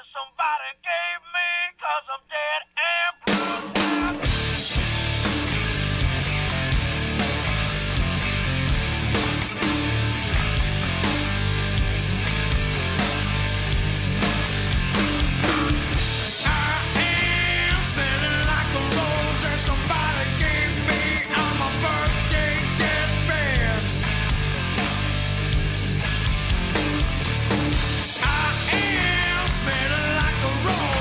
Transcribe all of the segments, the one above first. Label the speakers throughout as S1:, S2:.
S1: somebody gave me, 'cause I'm dead and blue. I am smelling like a rose that somebody gave me on my birthday deathbed. I am smelling like a rose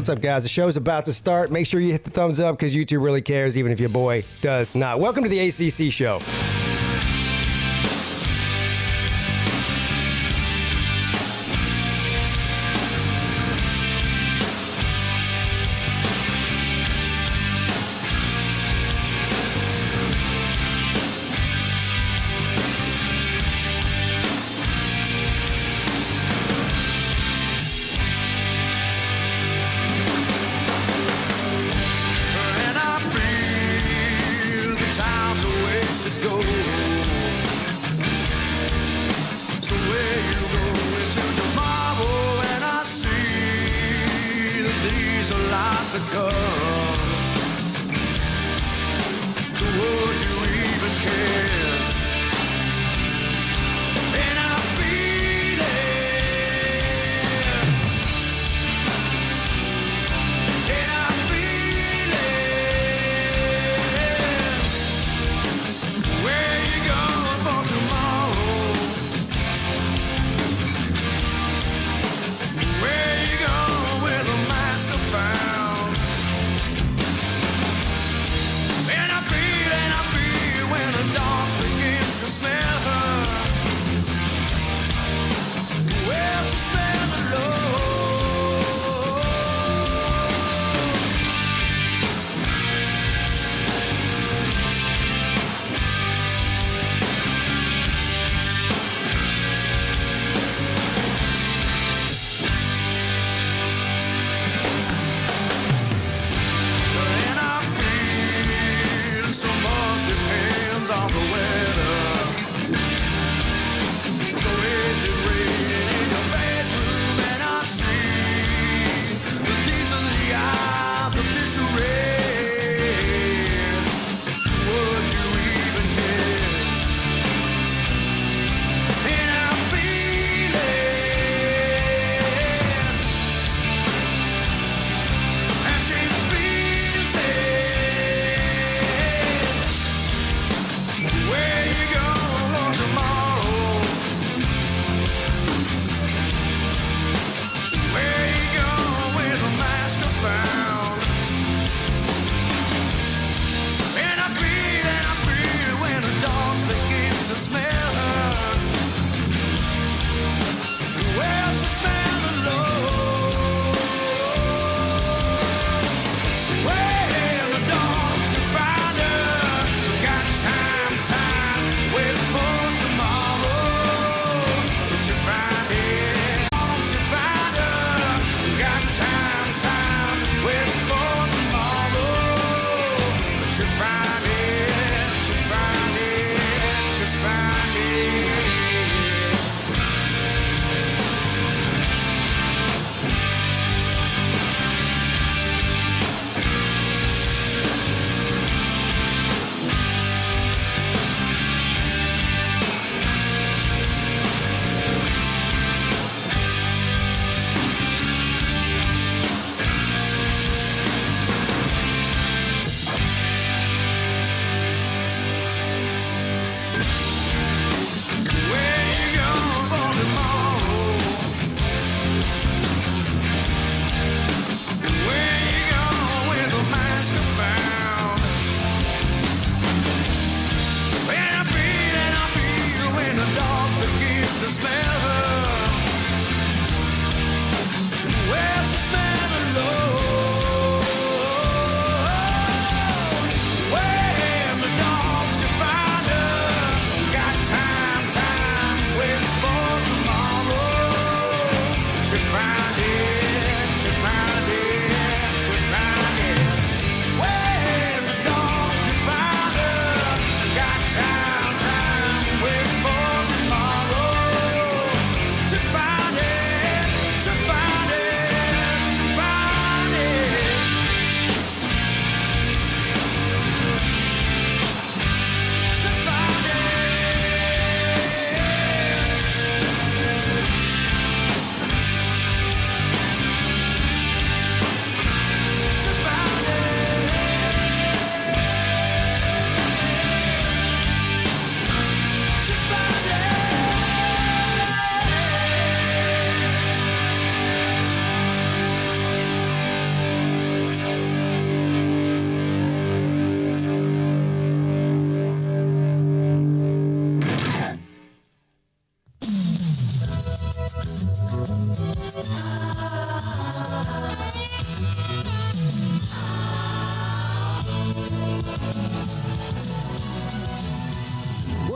S2: What's up, guys? The show's about to start. Make sure you hit the thumbs up because YouTube really cares, even if your boy does not. Welcome to the ACC show.
S1: And I feel the time's a ways to go.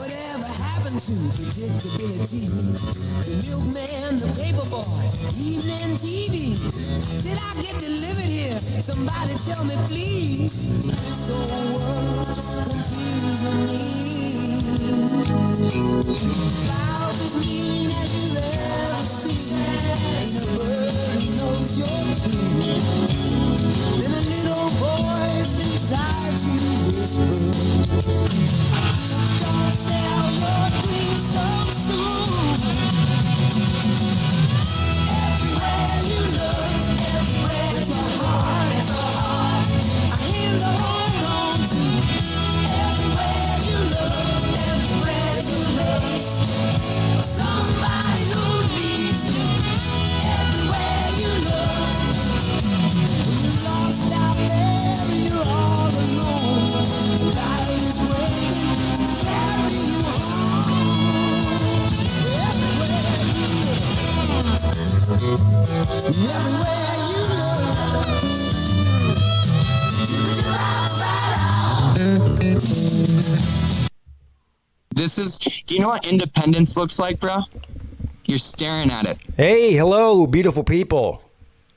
S1: Whatever happened to predictability? The milkman, the paperboy, evening TV. Did I get delivered here? Somebody tell me, please. So world's confusing me. Clouds as mean as you've ever seen. And a bird knows your tune. Then a little voice inside you whispers, don't sell your dreams so soon. Everywhere you look, everywhere there's a heart, a hand to hold on to. Everywhere you look, everywhere there's a place, somebody who needs you. Everywhere you look, when you're lost out there and you're all alone, life is waiting to carry you home. Everywhere you look, everywhere you look, you're outside out.
S3: Do you know what independence looks like, bro? You're staring at it.
S2: Hey, hello, beautiful people.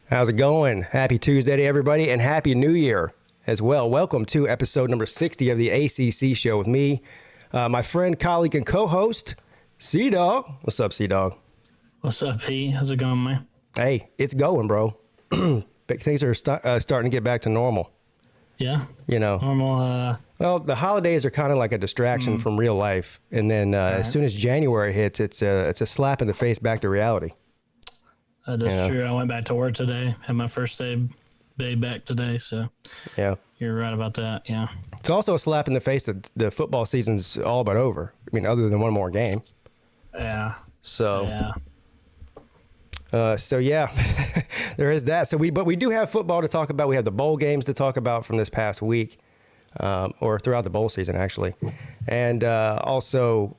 S2: How's it going? Happy Tuesday to everybody, and Happy New Year as well. Welcome to episode number 60 of the ACC show with me, my friend, colleague, and co-host, C-Dog. What's up, C-Dog?
S4: What's up, P? How's it going, man?
S2: Hey, it's going, bro. Things are starting to get back to normal.
S4: Yeah?
S2: You know,
S4: Normal,
S2: well, the holidays are kind of like a distraction from real life, and then as soon as January hits, it's a slap in the face back to reality.
S4: That is true. I went back to work today. Had my first day back today, so
S2: Yeah.
S4: you're right about that, yeah.
S2: It's also a slap in the face that the football season's all but over. I mean, other than one more game.
S4: Yeah.
S2: So,
S4: Yeah.
S2: there is that. But we do have football to talk about. We have the bowl games to talk about from this past week, or throughout the bowl season, actually. And also,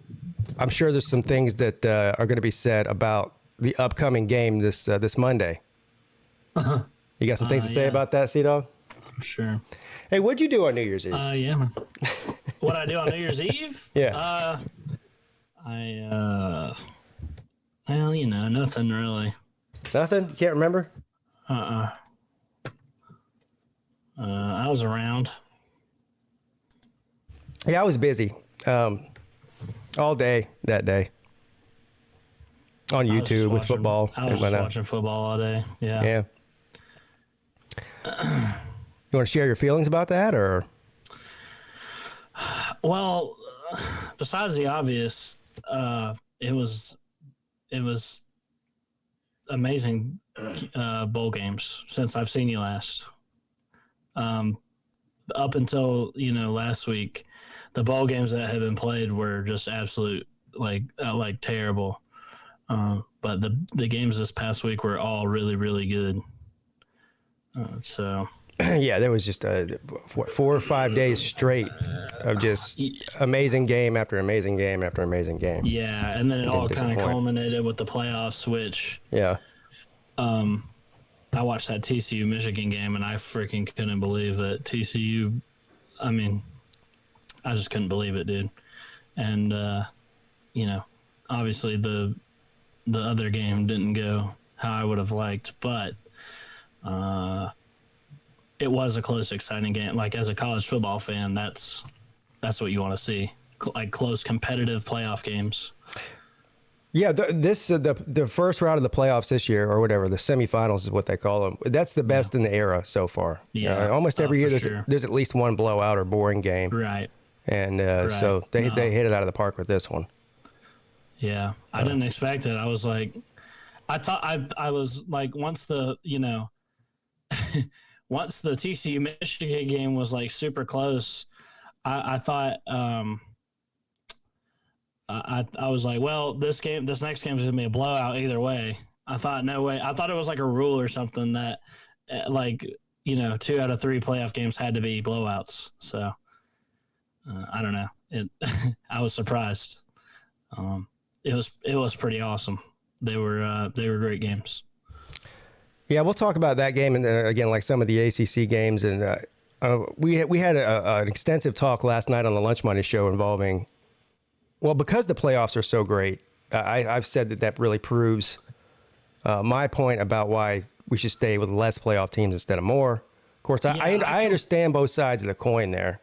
S2: I'm sure there's some things that are going to be said about the upcoming game this Monday. You got some things to say about that, C-Dog?
S4: Sure.
S2: Hey, what'd you do on New Year's Eve?
S4: Yeah, man. What I do on New Year's Eve?
S2: Yeah.
S4: Well, nothing really.
S2: Nothing? You can't remember?
S4: I was around.
S2: Yeah, I was busy all day that day on YouTube with football.
S4: I was just watching football all day. Yeah.
S2: Yeah. You want to share your feelings about that, or?
S4: Well, besides the obvious, it was amazing bowl games since I've seen you last. Up until last week, the bowl games that had been played were just absolute like terrible. But the games this past week were all really, really good. So.
S2: Yeah, there was just 4 or 5 days straight of just amazing game after amazing game after amazing game.
S4: Yeah, and then it all kind of culminated with the playoffs, which
S2: I
S4: watched that TCU Michigan game, and I freaking couldn't believe that TCU. I mean, I just couldn't believe it, dude. And obviously the other game didn't go how I would have liked, but it was a close, exciting game. Like, as a college football fan, that's what you want to see, like close, competitive playoff games.
S2: Yeah, the first round of the playoffs this year, or whatever, the semifinals is what they call them. That's the best in the era so far.
S4: Yeah,
S2: almost every year
S4: sure.
S2: there's at least one blowout or boring game.
S4: Right.
S2: And so they hit it out of the park with this one.
S4: Yeah, I didn't expect it. I was like, I was like, once the once the TCU Michigan game was like super close, I thought I was like, well, this next game is gonna be a blowout either way. I thought, no way. I thought it was like a rule or something that 2 out of 3 playoff games had to be blowouts. So I don't know. I was surprised. It was pretty awesome. They were great games.
S2: Yeah, we'll talk about that game and again, like some of the ACC games, and we had an extensive talk last night on the Lunch Money Show involving Well, because the playoffs are so great, I've said that really proves my point about why we should stay with less playoff teams instead of more. Of course, I understand both sides of the coin there,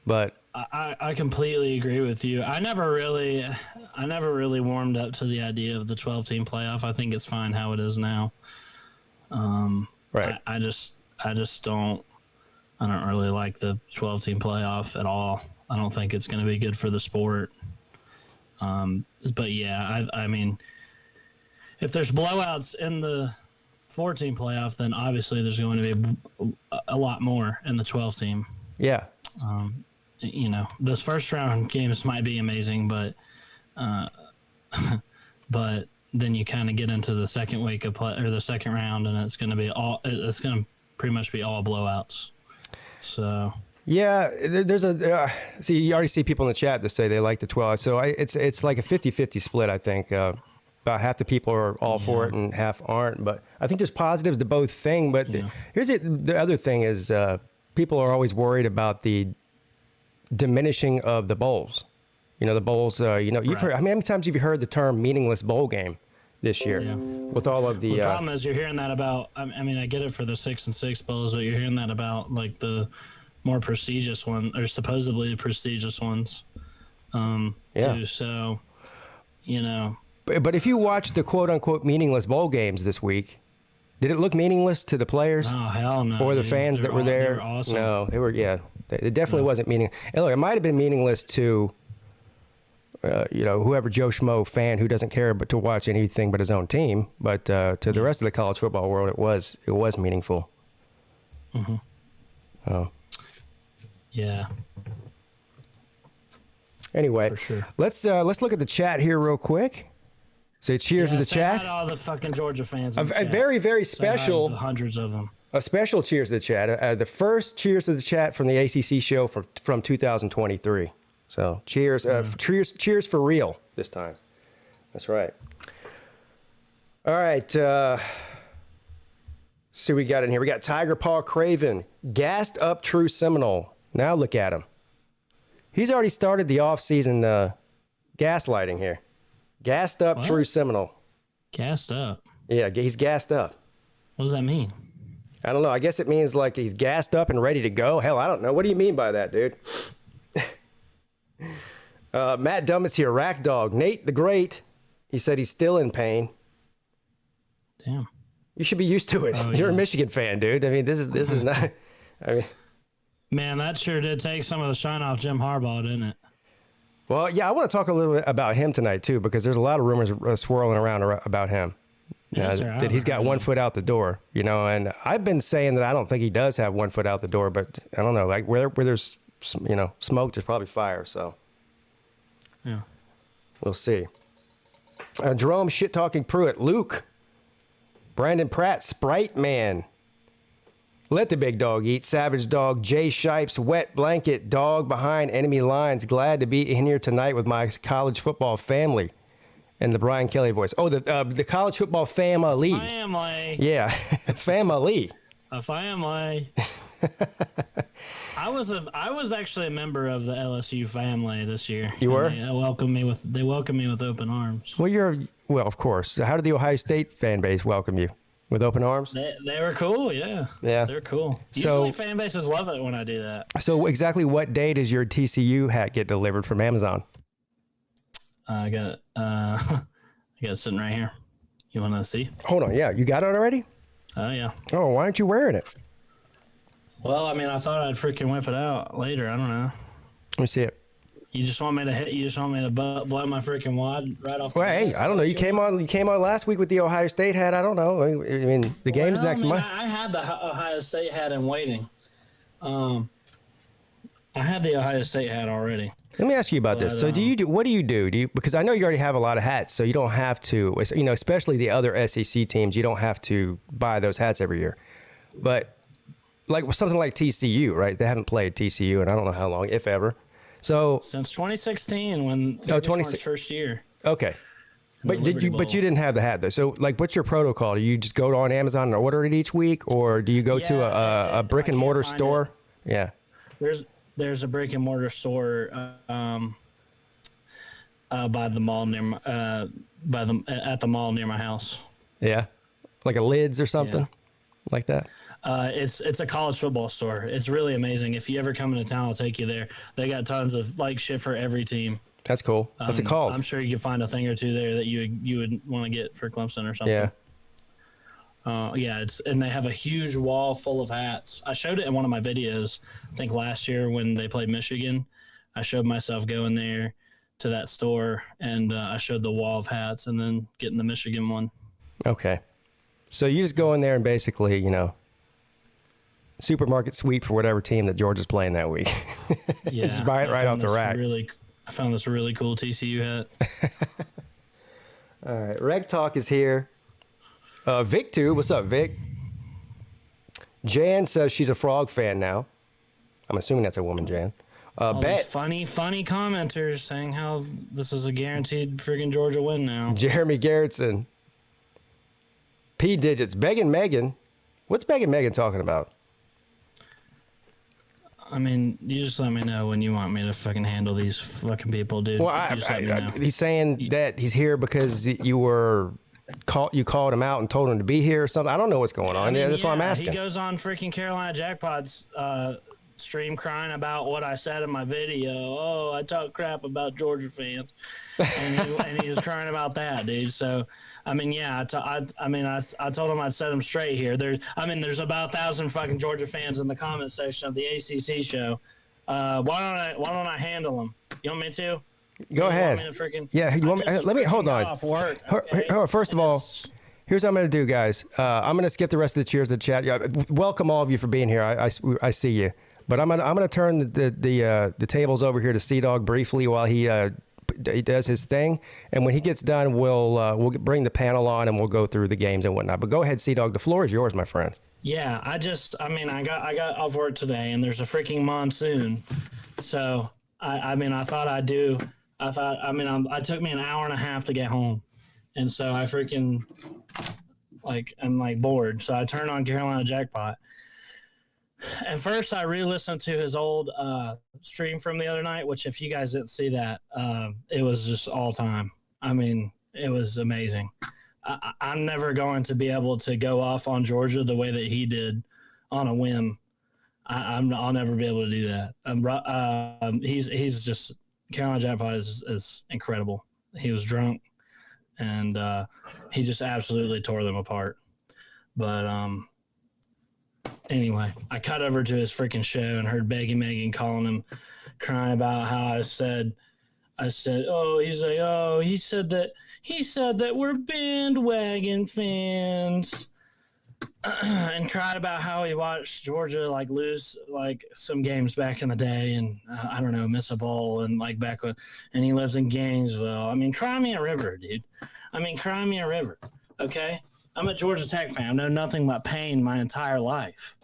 S2: but
S4: I completely agree with you. I never really warmed up to the idea of the 12-team playoff. I think it's fine how it is now.
S2: Right.
S4: I don't really like the 12-team playoff at all. I don't think it's going to be good for the sport. But yeah, I mean, if there's blowouts in the 4-team playoff, then obviously there's going to be a lot more in the 12-team.
S2: Yeah.
S4: You know, those first round games might be amazing, but but then you kind of get into the second week of play or the second round, and it's going to pretty much be all blowouts. So
S2: yeah, there's see, you already see people in the chat that say they like the 12. So it's like a 50-50 split, I think. About half the people are all for it and half aren't. But I think there's positives to both things. But here's the other thing is people are always worried about the diminishing of the bowls. You know, the bowls, you've heard, how many times have you heard the term meaningless bowl game this year with all of the
S4: problem is you're hearing that about, I mean, I get it for the 6-and-6 bowls, but you're hearing that about like the more prestigious one or supposedly prestigious ones too. So, you know,
S2: but if you watch the quote unquote meaningless bowl games this week, did it look meaningless to the players?
S4: Oh, hell no.
S2: Or the fans that were there?
S4: They were awesome.
S2: No, they were, it definitely wasn't meaningless. And look, it might have been meaningless to, whoever Joe Schmo fan who doesn't care but to watch anything but his own team. But to the rest of the college football world, it was meaningful.
S4: Mm-hmm.
S2: Oh.
S4: Yeah.
S2: Anyway,
S4: for sure.
S2: Let's look at the chat here real quick. Say cheers to the chat.
S4: Hi to all the fucking Georgia fans.
S2: A very, very special.
S4: Hundreds of them.
S2: A special cheers to the chat. The first cheers to the chat from the ACC show from 2023. So cheers, cheers for real this time. That's right. All right. See what we got in here. We got Tiger Paw Craven, gassed up true Seminole. Now look at him. He's already started the off-season gaslighting here. Gassed up true Seminole.
S4: Gassed up?
S2: Yeah, he's gassed up.
S4: What does that mean?
S2: I don't know. I guess it means like he's gassed up and ready to go. Hell, I don't know. What do you mean by that, dude? Matt Dumb is here. Rack Dog. Nate the Great. He said he's still in pain.
S4: Damn.
S2: You should be used to it. You're a Michigan fan, dude. I mean, this is not. I mean,
S4: man, that sure did take some of the shine off Jim Harbaugh, didn't it?
S2: Well, yeah, I want to talk a little bit about him tonight too, because there's a lot of rumors swirling around about him. That he's got one foot out the door, and I've been saying that I don't think he does have one foot out the door, but I don't know, like where there's smoke, there's probably fire. So
S4: yeah,
S2: we'll see. Jerome shit talking Pruitt, Luke, Brandon Pratt, Sprite Man, Let the Big Dog Eat, Savage Dog, Jay Shipes, Wet Blanket, Dog Behind Enemy Lines. Glad to be in here tonight with my college football family. And the Brian Kelly voice. Oh, the college football family.
S4: Family.
S2: Yeah, family.
S4: A family. I was actually a member of the LSU family this year.
S2: You were?
S4: They welcomed me with open arms.
S2: Well, of course. How did the Ohio State fan base welcome you? With open arms?
S4: They were cool, yeah.
S2: Yeah.
S4: They're cool. Usually fan bases love it when I do that.
S2: So exactly what day does your TCU hat get delivered from Amazon?
S4: I got it sitting right here. You want to see?
S2: Hold on, yeah. You got it already?
S4: Oh, yeah.
S2: Oh, why aren't you wearing it?
S4: Well, I mean, I thought I'd freaking whip it out later. I don't know.
S2: Let me see it.
S4: You just want me to blow my freaking wad right off the
S2: Well, hey, I don't know. You came on last week with the Ohio State hat. I don't know. I mean, the game's next month.
S4: I had the Ohio State hat in waiting. I had the Ohio State hat already.
S2: Let me ask you about this. So what do you do? Because I know you already have a lot of hats, so you don't have to, especially the other SEC teams, you don't have to buy those hats every year. But like something like TCU, right? They haven't played TCU in I don't know how long, if ever. So
S4: since 2016 when Ferguson's first year.
S2: Okay. But you didn't have the hat though. So like what's your protocol? Do you just go on Amazon and order it each week, or do you go to a brick and mortar store? Yeah.
S4: There's a brick and mortar store by the mall near my, at the mall near my house.
S2: Yeah, like a Lids or something like that.
S4: It's a college football store. It's really amazing. If you ever come into town, I'll take you there. They got tons of like shit for every team.
S2: That's cool. What's it called?
S4: I'm sure you can find a thing or two there that you would want to get for Clemson or something.
S2: Yeah.
S4: And they have a huge wall full of hats. I showed it in one of my videos. I think last year when they played Michigan, I showed myself going there to that store, and I showed the wall of hats, and then getting the Michigan one.
S2: Okay. So you just go in there and basically, supermarket sweep for whatever team that Georgia's playing that week.
S4: Yeah,
S2: just buy it right off the rack.
S4: I found this really cool TCU hat.
S2: All right, Reg Talk is here. Vic too. What's up, Vic? Jan says she's a Frog fan now. I'm assuming that's a woman, Jan.
S4: All these funny commenters saying how this is a guaranteed friggin' Georgia win now.
S2: Jeremy Garrettson. P digits. Begging Megan. What's Begging Megan talking about?
S4: I mean, you just let me know when you want me to fucking handle these fucking people, dude.
S2: Well, he's saying that he's here because you called him out and told him to be here or something. I don't know what's going on. That's why I'm asking.
S4: He goes on freaking Carolina Jackpot's stream crying about what I said in my video. Oh, I talk crap about Georgia fans, and he was crying about that, dude. So, I mean, yeah, I told him I'd set him straight here. There's about 1,000 fucking Georgia fans in the comment section of the ACC show. Why don't I handle them? You want me to?
S2: Go ahead. You want me? Let me hold on.
S4: Work,
S2: First of all, here's what I'm going to do, guys. I'm going to skip the rest of the cheers to the chat. Yeah, welcome all of you for being here. I see you. But I'm gonna turn the tables over here to Sea Dog briefly while he does his thing, and when he gets done, we'll bring the panel on and we'll go through the games and whatnot. But go ahead, Sea Dog. The floor is yours, my friend.
S4: Yeah, I got off work today, and there's a freaking monsoon, so I took me an hour and a half to get home, and so I freaking I'm bored, so I turned on Carolina Jackpot. At first, I re-listened to his old stream from the other night, which if you guys didn't see that, it was just all time. I mean, it was amazing. I'm never going to be able to go off on Georgia the way that he did on a whim. I'll never be able to do that. He's just Carolina Jackpot is incredible. He was drunk, and he just absolutely tore them apart. But anyway, I cut over to his freaking show and heard Begging Megan calling him, crying about how I said, oh, he's like, oh, he said that we're bandwagon fans, and cried about how he watched Georgia lose some games back in the day, and I don't know, miss a bowl, and back when, and he lives in Gainesville. I mean, cry me a river, dude. Cry me a river. Okay. I'm a Georgia Tech fan. I've known nothing but pain my entire life.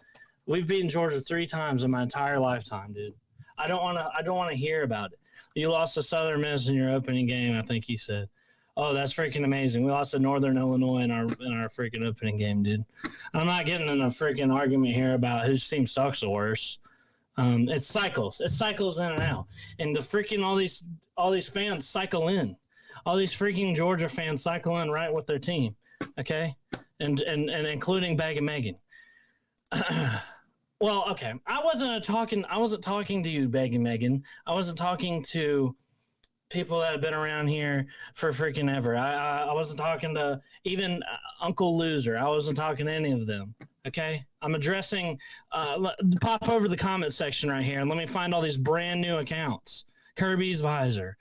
S4: We've beaten Georgia 3 times in my entire lifetime, dude. I don't want to hear about it. You lost to Southern Miss in your opening game, I think he said. Oh, that's freaking amazing. We lost to Northern Illinois in our freaking opening game, dude. I'm not getting in a freaking argument here about whose team sucks the worst. It's cycles. It cycles in and out. And the freaking all these fans cycle in. All these freaking Georgia fans cycle in right with their team. Okay, and including Begging Megan. Well, okay, I wasn't talking to you, Begging Megan. I wasn't talking to people that have been around here for freaking ever. I wasn't talking to even Uncle Loser. I wasn't talking to any of them. Okay, I'm addressing. Pop over the comment section right here and let me find all these brand new accounts. Kirby's Visor,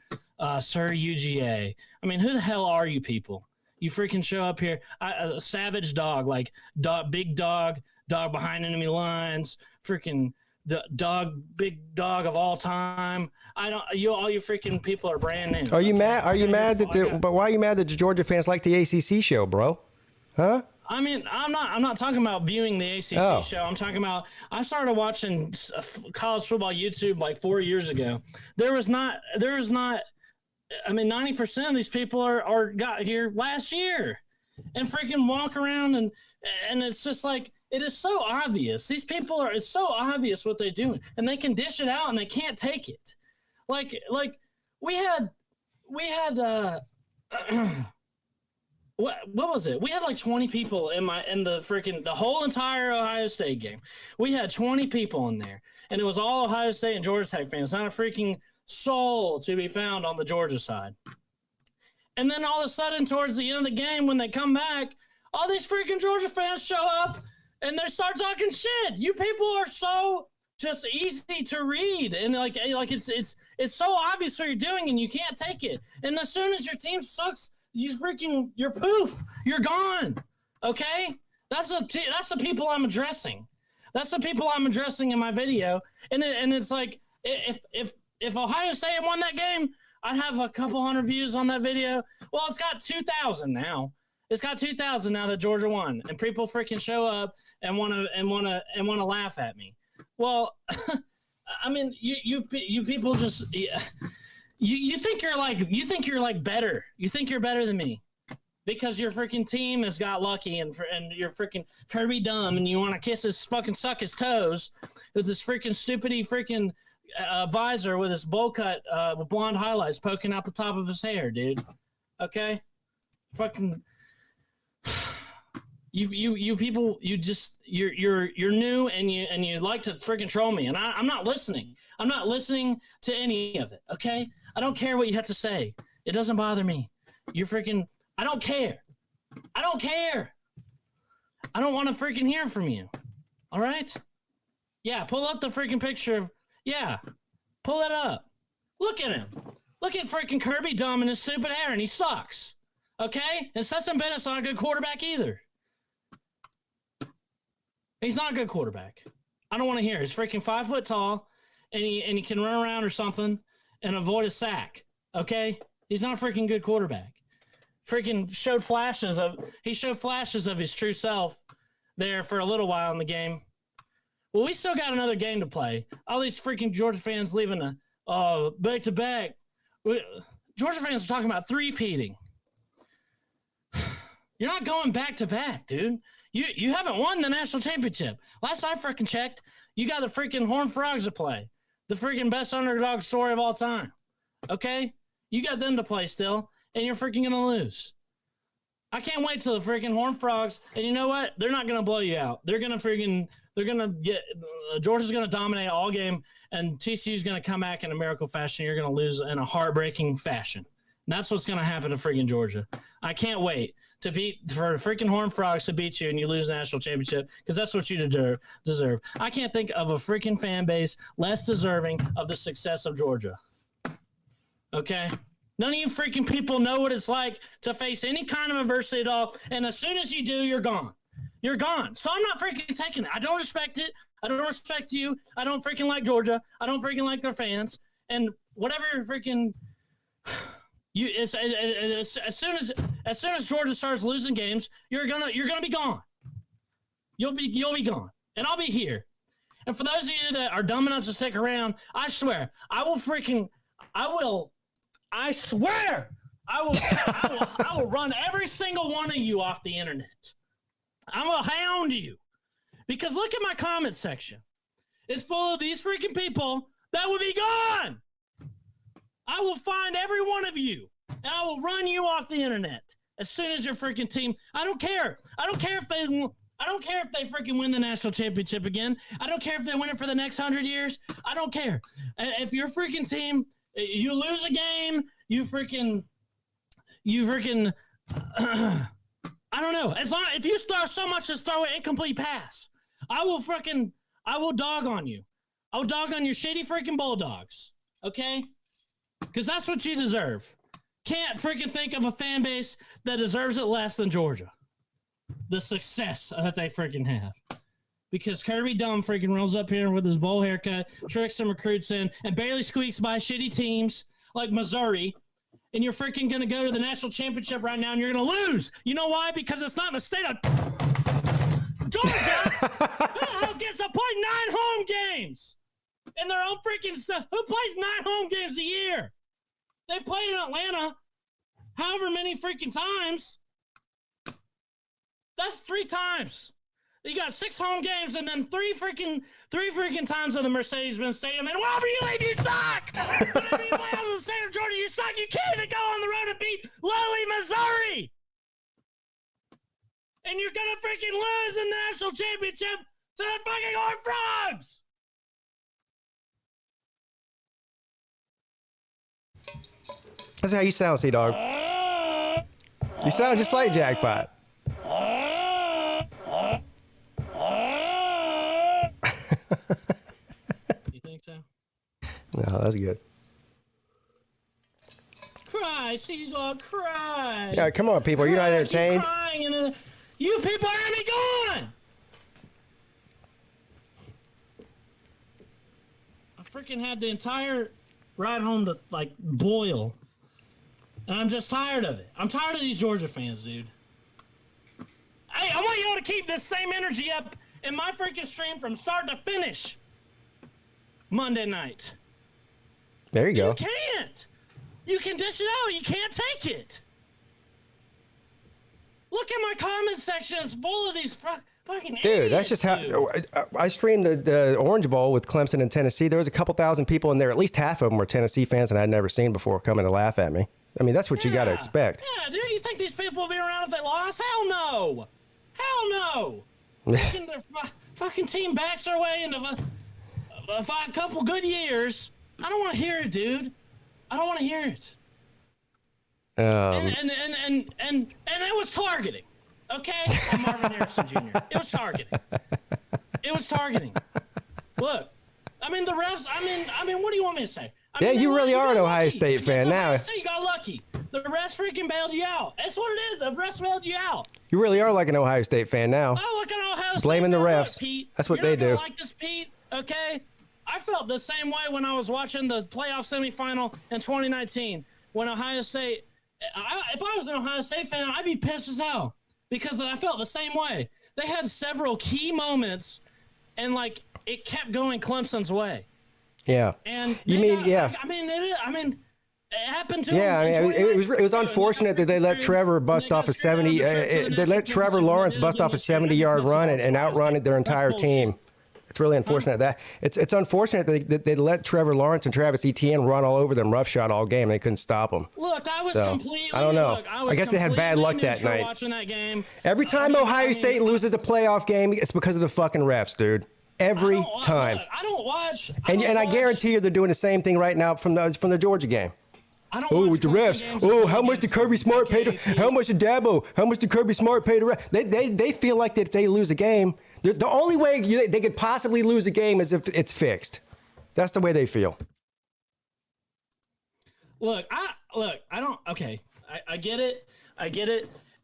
S4: Sir UGA. I mean, who the hell are you people? You freaking show up here, Savage Dog, big dog behind enemy lines, freaking the big dog of all time. All you freaking people are brand new.
S2: Are you mad? Are you mad but why are you mad that the Georgia fans like the ACC show, bro? Huh? I
S4: mean, I'm not talking about viewing the ACC show. I'm talking about I started watching college football YouTube 4 years ago. There was not. I mean, 90% of these people are got here last year, and freaking walk around and it's just it is so obvious. These people it's so obvious what they're doing, and they can dish it out and they can't take it. We we had what was it? We had like 20 people in the whole entire Ohio State game. We had 20 people in there, and it was all Ohio State and Georgia Tech fans. Not a freaking soul to be found on the Georgia side. And then all of a sudden, towards the end of the game, when they come back, all these freaking Georgia fans show up and they start talking shit. You people are so just easy to read, and like it's so obvious what you're doing, and you can't take it. And as soon as your team sucks, you're poof, you're gone. Okay, that's the people I'm addressing. That's the people I'm addressing in my video. And it's like if Ohio State had won that game, I'd have a couple hundred views on that video. Well, it's got 2,000 now. It's got 2,000 now that Georgia won, and people freaking show up and want to laugh at me. Well, I mean, you people just you think you're like better. You think you're better than me because your freaking team has got lucky and you're freaking Kirby dumb and you want to suck his toes with this freaking stupidity freaking visor with his bowl cut with blonde highlights poking out the top of his hair, dude. Okay, fucking. You people, you're new and you like to freaking troll me, and I'm not listening. I'm not listening to any of it. Okay, I don't care what you have to say. It doesn't bother me. You're freaking. I don't care. I don't care. I don't want to freaking hear from you. All right? Yeah, pull up the freaking picture of. Yeah, pull it up. Look at him. Look at freaking Kirby dumb and his stupid hair, and he sucks. Okay, and Stetson Bennett's not a good quarterback either. He's not a good quarterback. I don't want to hear. He's freaking 5 foot tall, and he can run around or something and avoid a sack. Okay, he's not a freaking good quarterback. Freaking showed flashes of his true self there for a little while in the game. Well, we still got another game to play. All these freaking Georgia fans leaving back to back. Georgia fans are talking about three-peating. You're not going back to back, dude. You haven't won the national championship. Last I freaking checked, you got the freaking Horned Frogs to play. The freaking best underdog story of all time. Okay? You got them to play still, and you're freaking going to lose. I can't wait till the freaking Horned Frogs, and you know what? They're not going to blow you out. Georgia's going to dominate all game, and TCU's going to come back in a miracle fashion. You're going to lose in a heartbreaking fashion. And that's what's going to happen to freaking Georgia. I can't wait for freaking Horned Frogs to beat you and you lose the national championship, because that's what you deserve. I can't think of a freaking fan base less deserving of the success of Georgia. Okay? None of you freaking people know what it's like to face any kind of adversity at all, and as soon as you do, you're gone. You're gone. So I'm not freaking taking it. I don't respect it. I don't respect you. I don't freaking like Georgia. I don't freaking like their fans. And whatever freaking... As soon as Georgia starts losing games, you're gonna be gone. You'll be gone, and I'll be here. And for those of you that are dumb enough to stick around, I swear I will run every single one of you off the internet. I'm gonna hound you, because look at my comment section. It's full of these freaking people that will be gone. I will find every one of you, and I will run you off the internet as soon as your freaking team. I don't care. I don't care if they freaking win the national championship again. I don't care if they win it for the next 100 years. I don't care. If your freaking team, you lose a game, you freaking. I don't know. As long if you start so much as throw an incomplete pass, I will dog on you. I will dog on your shitty freaking Bulldogs. Okay. Because that's what you deserve. Can't freaking think of a fan base that deserves it less than Georgia. The success that they freaking have. Because Kirby Dumb freaking rolls up here with his bowl haircut, tricks some recruits in, and barely squeaks by shitty teams like Missouri. And you're freaking going to go to the national championship right now, and you're going to lose. You know why? Because it's not in the state of Georgia. Who gets to play 9 home games? And their own freaking stuff. Who plays 9 home games a year? They played in Atlanta however many freaking times. That's 3 times. You got 6 home games and then three freaking times in the Mercedes-Benz Stadium. And wherever you leave, you suck. Whenever you play out in the state of Georgia, you suck. You can't even go on the road and beat lowly Missouri. And you're gonna freaking lose in the national championship to the fucking Horned Frogs.
S2: That's how you sound, Sea-Dog. You sound just like Jackpot.
S4: You think so?
S2: No, that's good.
S4: Cry, Sea-Dog, cry.
S2: Yeah, come on, people. You're not entertained.
S4: Keep crying and, you people are me gone. I freaking had the entire ride home to like boil. And I'm just tired of it. I'm tired of these Georgia fans, dude. Hey, I want y'all to keep this same energy up in my freaking stream from start to finish Monday night.
S2: There you go.
S4: You can't. You can dish it out. You can't take it. Look at my comment section. It's full of these fucking idiots.
S2: Dude, that's just how I streamed the Orange Bowl with Clemson and Tennessee. There was a couple thousand people in there. At least half of them were Tennessee fans that I'd never seen before coming to laugh at me. I mean, that's what you got to expect.
S4: Yeah, dude, you think these people will be around if they lost? Hell no. Hell no. Fucking team backs their way into a couple good years. I don't want to hear it, dude. I don't want to hear it. And it was targeting. Okay? I'm Marvin Harrison Jr. It was targeting. It was targeting. Look, I mean, the refs, I mean, what do you want me to say? I mean,
S2: you really are an Ohio
S4: lucky.
S2: State fan now.
S4: So you got lucky. The refs freaking bailed you out. That's what it is. The refs bailed you out.
S2: You really are like an Ohio State fan now.
S4: Oh, look at Ohio State.
S2: Blaming the refs.
S4: Look, Pete,
S2: that's what
S4: you're
S2: they
S4: not gonna
S2: do.
S4: like this, Pete, okay? I felt the same way when I was watching the playoff semifinal in 2019 when Ohio State. If I was an Ohio State fan, I'd be pissed as hell because I felt the same way. They had several key moments, and like it kept going Clemson's way.
S2: Yeah.
S4: And
S2: you mean
S4: got,
S2: yeah?
S4: I mean, it happened to
S2: yeah.
S4: them.
S2: I mean, it was unfortunate that they let Trevor bust off a 70. They let Trevor Lawrence bust off a 70-yard run and outrun their entire team. It's really unfortunate that it's unfortunate that they let Trevor Lawrence and Travis Etienne run all over them roughshot all game. They couldn't stop them.
S4: Look, I was completely.
S2: I don't know.
S4: Look,
S2: I guess they had bad luck that night.
S4: Watching that game.
S2: Every time Ohio State loses a playoff game, it's because of the fucking refs, dude. Every time.
S4: Look, I don't watch.
S2: And I guarantee you they're doing the same thing right now from the Georgia game.
S4: I don't
S2: with
S4: watch
S2: the refs. Oh, how much did Kirby Smart pay to? How much did Dabo? How much did Kirby Smart pay to ref? They feel like that if they lose a game, the only way they could possibly lose a game is if it's fixed. That's the way they feel.
S4: Look, I don't. Okay, I get it.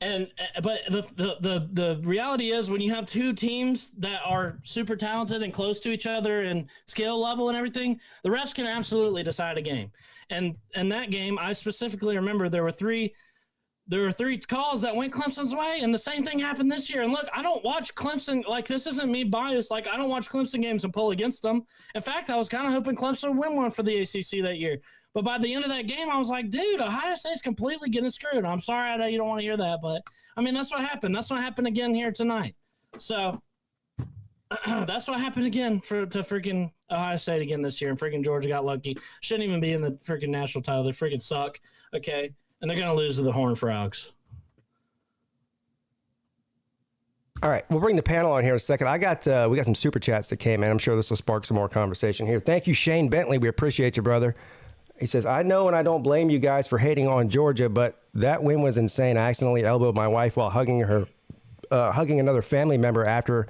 S4: And but the reality is when you have two teams that are super talented and close to each other and skill level and everything, the refs can absolutely decide a game. And in that game, I specifically remember there were three calls that went Clemson's way, and the same thing happened this year. And look, I don't watch Clemson. Like, this isn't me biased. Like, I don't watch Clemson games and pull against them. In fact, I was kind of hoping Clemson would win one for the ACC that year. But by the end of that game, I was like, dude, Ohio State's completely getting screwed. I'm sorry, I know you don't want to hear that, but, I mean, that's what happened. That's what happened again here tonight. So, that's what happened again to freaking Ohio State again this year, and freaking Georgia got lucky. Shouldn't even be in the freaking national title. They freaking suck, okay? And they're going to lose to the Horned Frogs.
S2: All right, we'll bring the panel on here in a second. We got some super chats that came in. I'm sure this will spark some more conversation here. Thank you, Shane Bentley. We appreciate you, brother. He says, I know and I don't blame you guys for hating on Georgia, but that win was insane. I accidentally elbowed my wife while hugging another family member after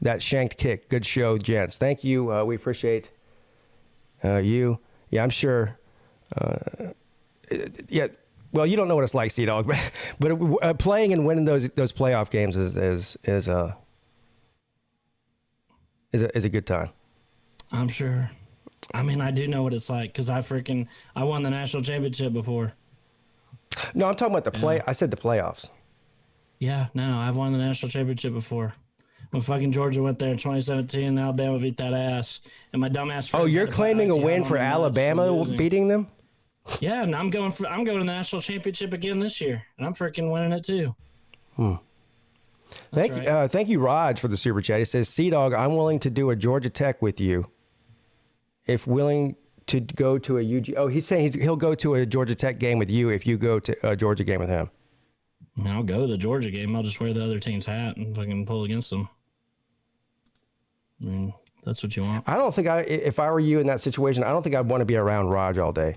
S2: that shanked kick. Good show, gents. Thank you. We appreciate you. Yeah, I'm sure. Yeah. Well, you don't know what it's like, Sea-Dog, but playing and winning those playoff games is a good time.
S4: I'm sure. I mean, I do know what it's like because I won the national championship before.
S2: No, I'm talking about I said the playoffs.
S4: Yeah, no, I've won the national championship before. When fucking Georgia went there in 2017 and Alabama beat that ass, and my dumbass.
S2: Oh, you're claiming a win for Alabama beating them?
S4: Yeah, and I'm going to the national championship again this year, and I'm freaking winning it too.
S2: Thank you, Raj, for the super chat. He says, Sea-Dog, I'm willing to do a Georgia Tech with you. If willing to go to a UG. Oh, he's saying he'll go to a Georgia Tech game with you if you go to a Georgia game with him.
S4: I'll go to the Georgia game. I'll just wear the other team's hat and fucking pull against them. I mean, that's what you want.
S2: I don't think if I were you in that situation, I don't think I'd want to be around Raj all day.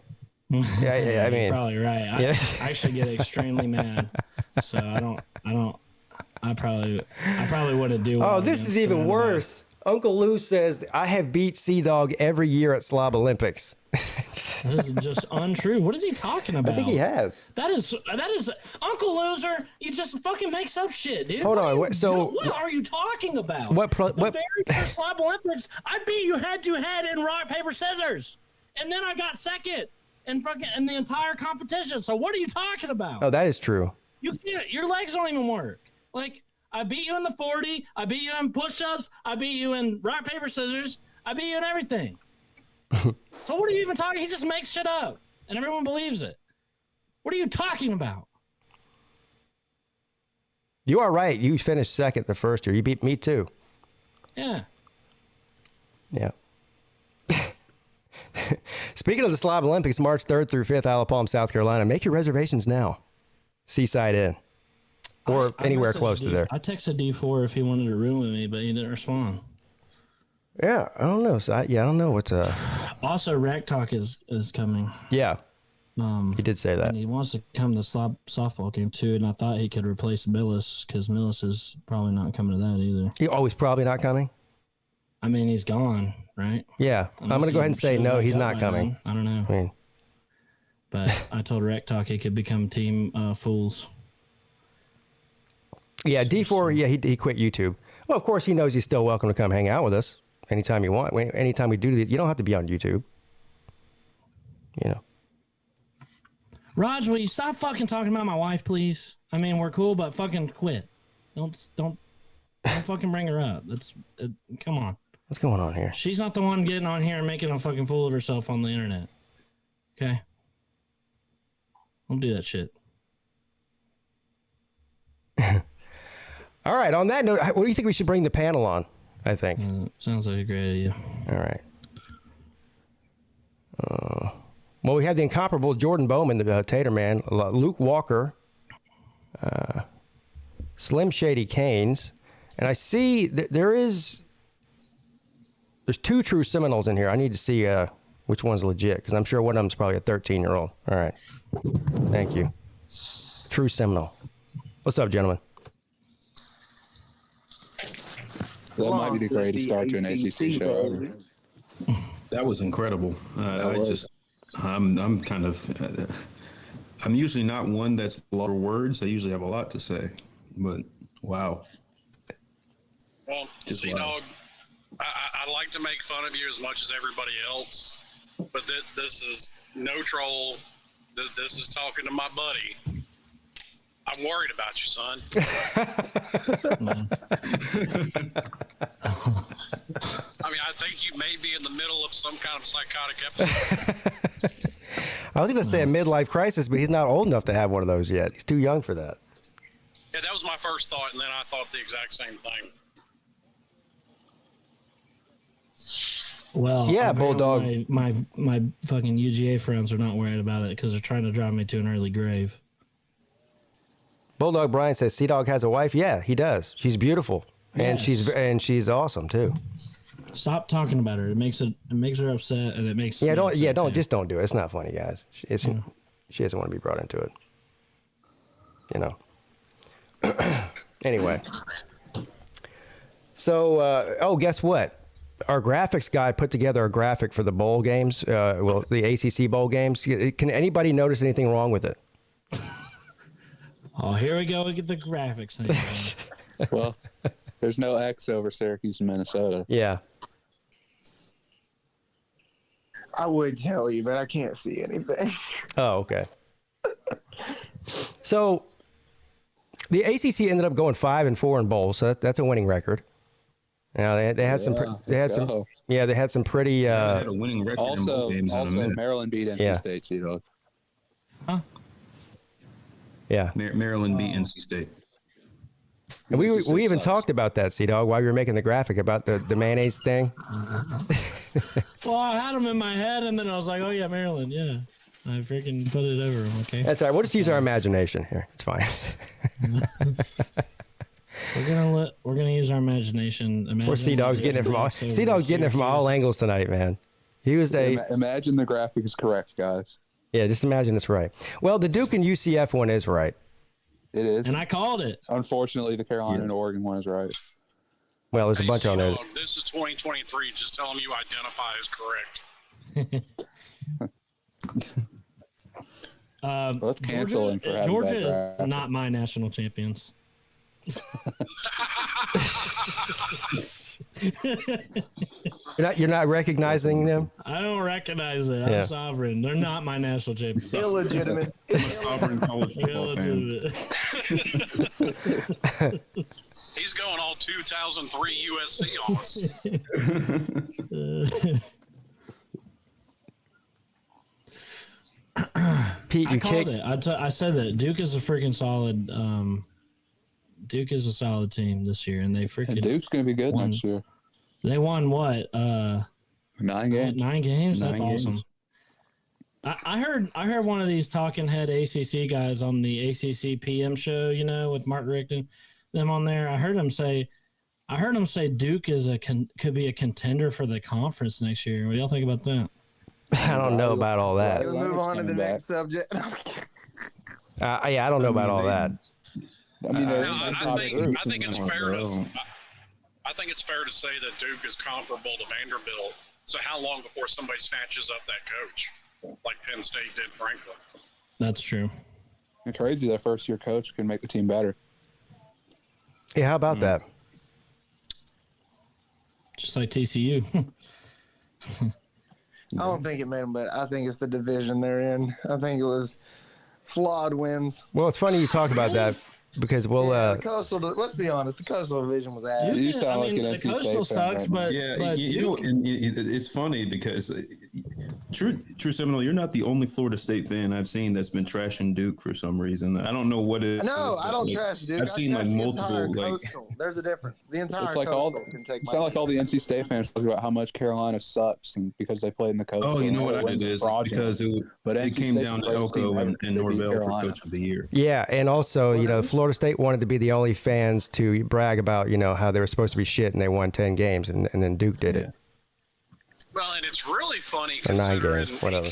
S2: Yeah, I mean,
S4: you're probably right.
S2: Yeah.
S4: I actually get extremely mad. So I probably wouldn't do.
S2: Oh, this is even worse. Uncle Lou says, I have beat Sea-Dog every year at Slob Olympics.
S4: This is just untrue. What is he talking about?
S2: I think he has.
S4: That is Uncle Loser. You just fucking makes up shit, dude.
S2: Hold on.
S4: What are you talking about?
S2: The
S4: very first Slob Olympics, I beat you head to head in rock, paper, scissors. And then I got second in the entire competition. So what are you talking about?
S2: Oh, that is true.
S4: You can't. Your legs don't even work. Like, I beat you in the 40. I beat you in push-ups. I beat you in rock, paper, scissors. I beat you in everything. So what are you even talking? He just makes shit up, and everyone believes it. What are you talking about?
S2: You are right. You finished second the first year. You beat me too.
S4: Yeah.
S2: Yeah. Speaking of the Slob Olympics, March 3rd through 5th, Isle of Palm, South Carolina. Make your reservations now. Seaside Inn. Or anywhere close to there.
S4: I texted D4 if he wanted to room with me, but he didn't respond.
S2: Yeah, I don't know. So I don't know what's
S4: Also, Rack Talk is coming.
S2: Yeah, he did say that.
S4: And he wants to come to the softball game too, and I thought he could replace Millis because Millis is probably not coming to that either.
S2: He's probably not coming?
S4: I mean, he's gone, right?
S2: Yeah, I'm going to go ahead and say no, he's not coming.
S4: I don't know. But I told Rack Talk he could become team fools.
S2: Yeah, D4, yeah, he quit YouTube. Well, of course, he knows he's still welcome to come hang out with us anytime you want. Anytime we do these, you don't have to be on YouTube. You know.
S4: Raj, will you stop fucking talking about my wife, please? I mean, we're cool, but fucking quit. Don't fucking bring her up. Come on.
S2: What's going on here?
S4: She's not the one getting on here and making a fucking fool of herself on the internet. Okay? Don't do that shit.
S2: All right. On that note, what do you think we should bring the panel on? I think.
S4: Sounds like a great idea.
S2: All right. Well, we have the incomparable Jordan Bowman, the Tater Man, Luke Walker, Slim Shady Canes, and I see that there's two true Seminoles in here. I need to see which one's legit because I'm sure one of them's probably a 13-year-old. All right. Thank you. True Seminole. What's up, gentlemen?
S5: That might be the greatest start to an ACC show ever.
S6: That was incredible. I'm kind of, I'm usually not one that's a lot of words. I usually have a lot to say, but wow.
S7: Well, Sea-Dog, I like to make fun of you as much as everybody else, but this is no troll. This is talking to my buddy. I'm worried about you, son. I mean, I think you may be in the middle of some kind of psychotic episode.
S2: I was going to say a midlife crisis, but he's not old enough to have one of those yet. He's too young for that.
S7: Yeah, that was my first thought, and then I thought the exact same thing.
S4: Well,
S2: yeah, Bulldog.
S4: My fucking UGA friends are not worried about it because they're trying to drive me to an early grave.
S2: Bulldog Brian says Sea-Dog has a wife. Yeah, he does. She's beautiful, and
S4: Yes.
S2: she's awesome too.
S4: Stop talking about her. It makes her upset, and it makes
S2: Yeah,
S4: me upset too.
S2: don't do it. It's not funny, guys. She doesn't want to be brought into it. You know. Anyway. So, guess what? Our graphics guy put together a graphic for the bowl games. The ACC bowl games. Can anybody notice anything wrong with it?
S4: Oh, here we go. We get the graphics thing.
S5: Well, there's no X over Syracuse and Minnesota.
S2: Yeah.
S8: I would tell you, but I can't see anything.
S2: Oh, okay. So the ACC ended up going 5-4 in bowls, so that's a winning record. Now they had some pretty.
S6: They had a winning record in bowl games in a minute.
S5: Maryland beat NC State, Sea-Dog.
S4: Huh?
S2: Yeah.
S6: Maryland beat NC State.
S2: And we even talked about that, Sea-Dog, while you were making the graphic about the mayonnaise thing.
S4: Well, I had them in my head, and then I was like, oh, yeah, Maryland, yeah. I freaking put it over them, okay?
S2: That's all right. We'll just use our imagination here. It's fine.
S4: We're gonna use our imagination.
S2: Poor Sea-Dog's getting it from all angles tonight, man. He was
S5: Imagine the graphic is correct, guys.
S2: Yeah, just imagine it's right. Well, the Duke and UCF one is right.
S5: It is.
S4: And I called it.
S5: Unfortunately, the Carolina and Oregon one is right.
S2: Well, there's a bunch on there.
S7: This is 2023. Just tell them you identify as correct.
S5: Let's cancel him for having
S4: Georgia is not my national champions.
S2: You're not recognizing them?
S4: I don't recognize it. I'm sovereign. They're not my national champions.
S8: Illegitimate.
S6: I'm a sovereign college football fan.
S7: He's going all 2003 USC on us.
S2: Pete,
S4: I called it. I said that Duke is a freaking solid. Duke is a solid team this year, and they freaking.
S5: Duke's gonna be good next year.
S4: They won what?
S5: 9 games.
S4: 9 games. That's
S6: 9
S4: awesome.
S6: games.
S4: I heard one of these talking head ACC guys on the ACC PM show, you know, with Mark Richten, them on there. I heard him say Duke could be a contender for the conference next year. What do y'all think about that?
S2: I don't know about all that.
S8: We'll move on to the next subject.
S2: I don't know about all that.
S5: I mean,
S7: I think it's fair to. I think it's fair to say that Duke is comparable to Vanderbilt. So how long before somebody snatches up that coach, like Penn State did Franklin?
S4: That's true.
S5: It's crazy that first-year coach can make the team better.
S2: Yeah, how about that?
S4: Just like TCU.
S8: I don't think it made them better. I think it's the division they're in. I think it was flawed wins.
S2: Well, it's funny you talk about that because
S8: the coastal. Let's be honest, the coastal division was ass.
S5: You sound like an NC
S4: coastal
S5: State fan
S4: sucks,
S5: right
S4: but
S6: Yeah, you know, and it's funny because True Seminole, you're not the only Florida State fan I've seen that's been trashing Duke for some reason. I don't know what it.
S8: No,
S6: is,
S8: I don't
S6: like,
S8: trash Duke.
S6: I've seen like multiple like.
S8: There's a difference. The entire
S5: It's like
S8: coastal can take.
S5: It sound like all the NC State fans talk about how much Carolina sucks and because they played in the coastal.
S6: Oh, you know what it is? It's because it came down to Elko and Norvell for Coach of the Year.
S2: Yeah, and also, Florida State wanted to be the only fans to brag about, how they were supposed to be shit and they won 10 games, and then Duke did it.
S7: Well, and it's really funny
S2: Or 9
S7: considering
S2: games, whatever.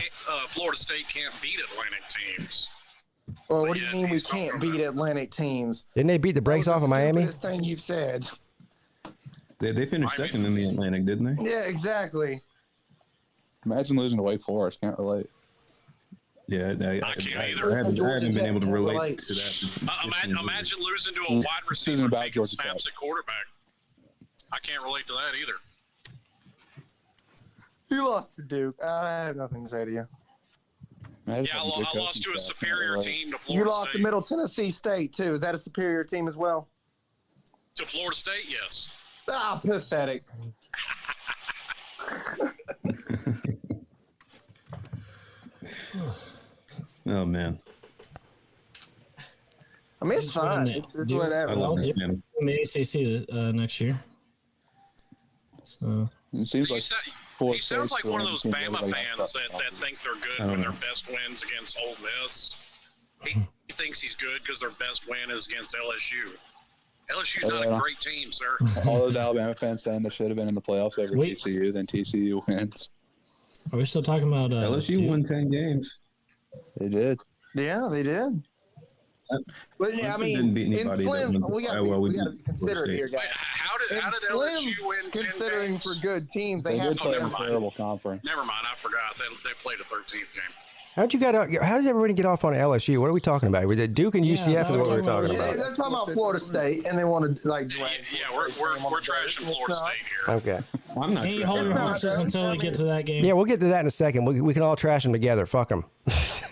S7: Florida State can't beat Atlantic teams.
S8: Well, what do you mean we can't beat Atlantic teams?
S2: Didn't they beat the brakes off of Miami?
S8: That's the stupidest thing you've said.
S6: They finished second in the Atlantic, didn't they?
S8: Yeah, exactly.
S5: Imagine losing to Wake Forest. Can't relate.
S6: Yeah,
S7: I can't either.
S6: I haven't been able to relate to that.
S7: Imagine losing to a wide receiver
S5: about
S7: taking
S5: Georgia
S7: snaps
S5: Tech.
S7: at quarterback. I can't relate to that either.
S8: You lost to Duke. I have nothing to say to you.
S7: Yeah, I lost to a superior team to Florida
S8: You lost
S7: State.
S8: to Middle Tennessee State, too. Is that a superior team as well?
S7: To Florida State, yes.
S8: Ah, pathetic.
S6: Oh man,
S8: I mean, it's fine. It's whatever.
S6: I love this man.
S4: In the ACC next year. So
S5: It seems like
S7: He sounds like one of those Bama fans that think they're good when their best wins against Ole Miss. He thinks he's good because their best win is against LSU. LSU's not a great team, sir.
S5: all those Alabama fans saying they should have been in the playoffs over TCU, then TCU wins.
S4: are we still talking about
S6: LSU won 10 games.
S5: They did.
S8: Yeah, they did. But yeah, I
S6: Clemson
S8: mean,
S6: didn't beat
S8: in
S6: anybody
S8: slim,
S6: that
S8: we got to
S6: beat
S8: consider
S6: Florida
S8: it here,
S6: State.
S8: guys.
S7: Wait, how did
S8: In
S7: LSU win 10
S8: considering
S7: games?
S8: for good teams,
S5: They
S8: they have
S5: did play
S8: to.
S5: in a
S7: never mind.
S5: terrible conference.
S7: Never mind, I forgot. They played a 13th game.
S2: How did everybody get off on LSU? What are we talking about? Was it Duke and UCF is what we're talking
S8: Yeah,
S2: about?
S8: they're talking about Florida State, and they wanted to drag.
S7: Yeah, we're trashing Florida State here.
S2: Okay.
S6: I'm not
S4: Ain't
S6: sure.
S4: hold your horses until we get to that game.
S2: Yeah, we'll get to that in a second. We can all trash them together. Fuck them.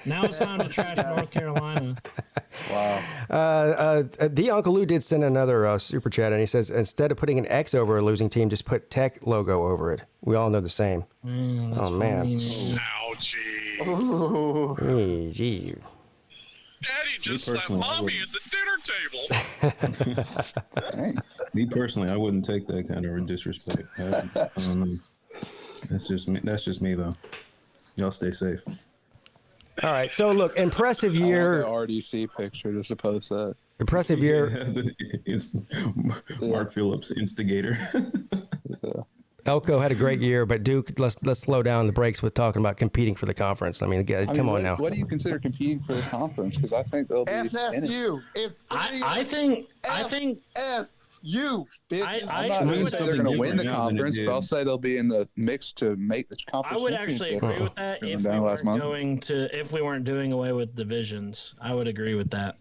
S4: Now it's time to trash North Carolina.
S5: Wow.
S2: The Uncle Lou did send another super chat, and he says, instead of putting an X over a losing team, just put Tech logo over it. We all know the same.
S4: That's
S2: Oh, man.
S4: funny,
S7: Ouchie.
S8: Ooh.
S2: Hey, gee.
S7: Daddy just slapped mommy at the dinner table.
S5: Dang.
S6: Me personally, I wouldn't take that kind of disrespect. I don't know. That's just me. That's just me, though. Y'all stay safe.
S2: All right. So look, impressive year.
S5: I want the RDC picture just to post that.
S2: Impressive year.
S6: Mark Phillips, instigator.
S2: Elko had a great year, but Duke, let's slow down the brakes with talking about competing for the conference. I mean, come on now.
S5: What do you consider competing for the conference? Because I think they'll be
S8: FSU. It's
S4: I think
S8: FSU.
S5: I'm not going to say they're going to win the conference, but I'll say they'll be in the mix to make the conference.
S4: I would actually agree with that if we weren't doing away with divisions. I would agree with that.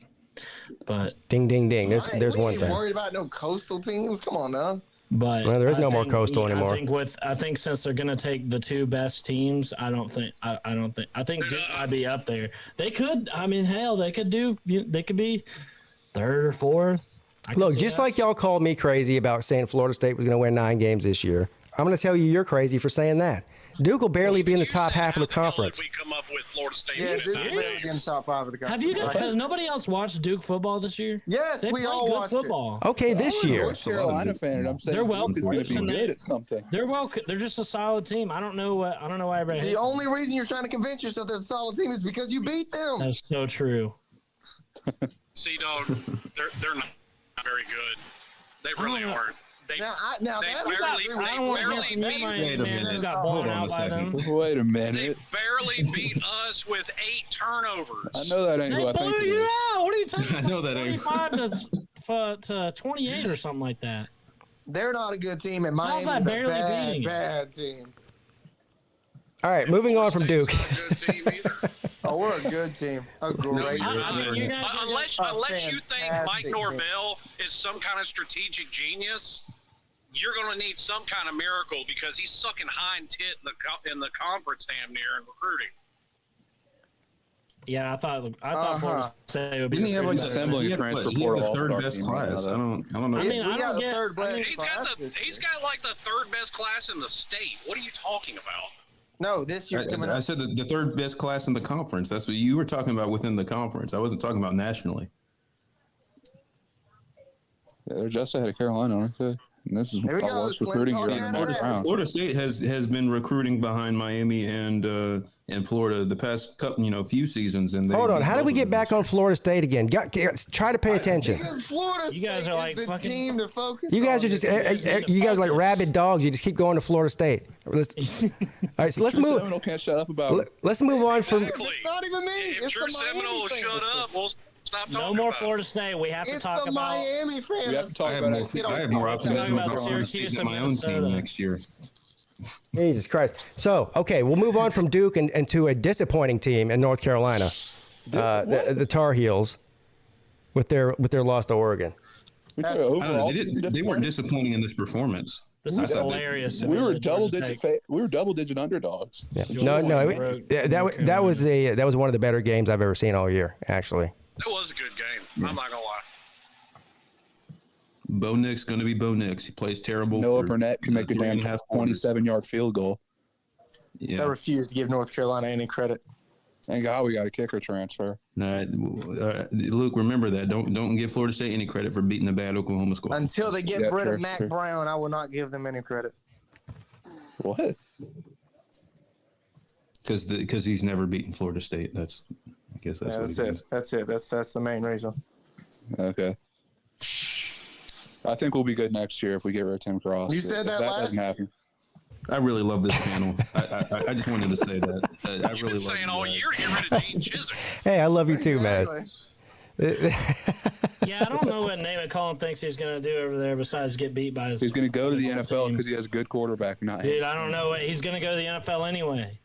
S4: But
S2: ding, ding, ding. There's one thing.
S8: Worried about no coastal teams? Come on now.
S4: But
S2: there is no more coastal anymore.
S4: I think since they're going to take the two best teams, I think Duke might be up there. They could. I mean, hell, they could be third or fourth.
S2: Look, just like y'all called me crazy about saying Florida State was going to win 9 games this year, I'm going to tell you you're crazy for saying that. Duke will barely be in the top half of the conference.
S7: We come up with Florida State.
S8: Yeah, Duke will be in the top 5 of the conference.
S4: Has nobody else watched Duke football this year?
S8: Yes, we all watched
S4: football.
S2: Okay, this year.
S5: North Carolina fan, and I'm saying
S4: They're well
S5: Duke is going to be good at something.
S4: They're just a solid team. I don't know why everybody.
S8: The only reason you're trying to convince yourself they're a solid team is because you beat them.
S4: That's so true.
S7: Sea Dog, they're not very good. They really aren't. They barely
S5: Wait a minute.
S7: They barely beat us with 8 turnovers.
S5: I know that ain't who I think it
S4: blew you
S5: is.
S4: out. What are you talking about?
S6: I know that ain't.
S4: 25 to 28 or something like that.
S8: They're not a good team, and
S4: How's
S8: Miami's
S4: that
S8: a
S4: barely
S8: bad team.
S2: All right, moving on from Duke.
S8: Oh, we're a good team. A great team.
S7: Unless you think Mike Norvell is some kind of strategic genius, you're going to need some kind of miracle because he's sucking hind tit in the conference damn near in recruiting.
S4: Yeah, I thought Florida State would be.
S5: Didn't he have like assembling a transfer portal?
S6: The third best class. I don't know.
S4: I mean,
S8: He's
S7: got like the 3rd best class in the state. What are you talking about?
S8: No, this year coming up.
S6: I said the 3rd best class in the conference. That's what you were talking about within the conference. I wasn't talking about nationally.
S5: Yeah, they're just ahead of Carolina, aren't they? And this is what's recruiting here in the next round.
S6: Florida State has been recruiting behind Miami and Florida the past few seasons. And
S2: hold on, how did we get back on Florida State again? Try to pay attention.
S8: Because Florida
S4: You guys
S8: State
S4: are like
S8: is the
S4: fucking-
S8: team to focus
S2: You guys
S8: on.
S2: are just you guys are like rabid dogs. You just keep going to Florida State. All right, so let's move.
S5: Seminole can't shut up about it.
S2: Let's move on from.
S8: It's not even me.
S7: If
S8: It's
S7: your
S8: the Miami
S7: Seminoles
S8: fans.
S7: shut up, we'll stop talking
S4: No more
S7: about
S4: Florida State. We have to
S8: It's
S4: talk
S8: the
S4: about.
S8: Miami fans.
S5: We have to talk about it.
S6: I have more optimism
S4: about
S6: about Florida
S4: Syracuse
S6: State than
S4: and
S6: my own team
S4: Minnesota.
S6: next year.
S2: Jesus Christ. So, okay, we'll move on from Duke and to a disappointing team in North Carolina, the Tar Heels, with their loss to Oregon.
S6: They weren't disappointing in this performance.
S4: This is hilarious.
S5: We were double digit underdogs.
S2: Yeah. That was one of the better games I've ever seen all year, actually.
S7: That was a good game. I'm not gonna lie.
S6: Bo Nick's going to be Bo Nix. He plays terrible.
S5: Noah Burnett can make a damn 27-yard field goal.
S6: Yeah.
S8: I refuse to give North Carolina any credit.
S5: Thank God we got a kicker transfer.
S6: Luke, remember that. Don't give Florida State any credit for beating a bad Oklahoma squad.
S8: Until they get rid of Mac Brown, I will not give them any credit.
S5: What?
S6: Because he's never beaten Florida State. I guess that's what it is.
S8: That's it. That's the main reason.
S5: Okay. I think we'll be good next year if we get rid of Tim Cross.
S8: You said that last
S5: doesn't happen.
S6: I really love this panel. I just wanted to say that. I
S7: You've
S6: really
S7: been
S6: love
S7: saying
S6: you
S7: all
S6: guys.
S7: year to get rid of Dean Chisholm.
S2: Hey, I love you too, man.
S4: Yeah, I don't know what Nate McCollum thinks he's going to do over there besides get beat by his.
S5: He's going to go to the NFL
S4: team.
S5: because he has a good quarterback. Not
S4: Dude,
S5: him.
S4: I don't know. He's going to go to the NFL anyway.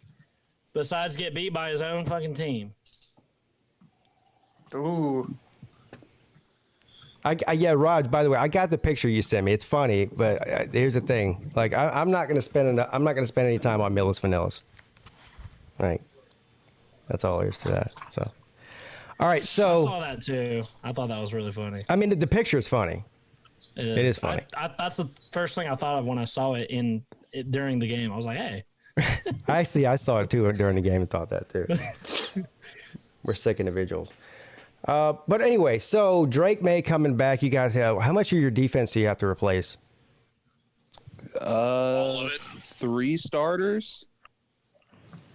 S4: Besides get beat by his own fucking team.
S8: Ooh.
S2: Yeah, Raj. By the way, I got the picture you sent me. It's funny, but here's the thing. Like, I'm not gonna spend any time on Millis Vanillas. Right. That's all there is to that. So, all right. So
S4: I saw that too. I thought that was really funny.
S2: I mean, the picture is funny.
S4: It
S2: is funny.
S4: That's the first thing I thought of when I saw it during the game. I was like, hey.
S2: I saw it too during the game and thought that too. We're sick individuals. But anyway, so Drake May coming back. You guys have how much of your defense do you have to replace?
S5: 3 starters.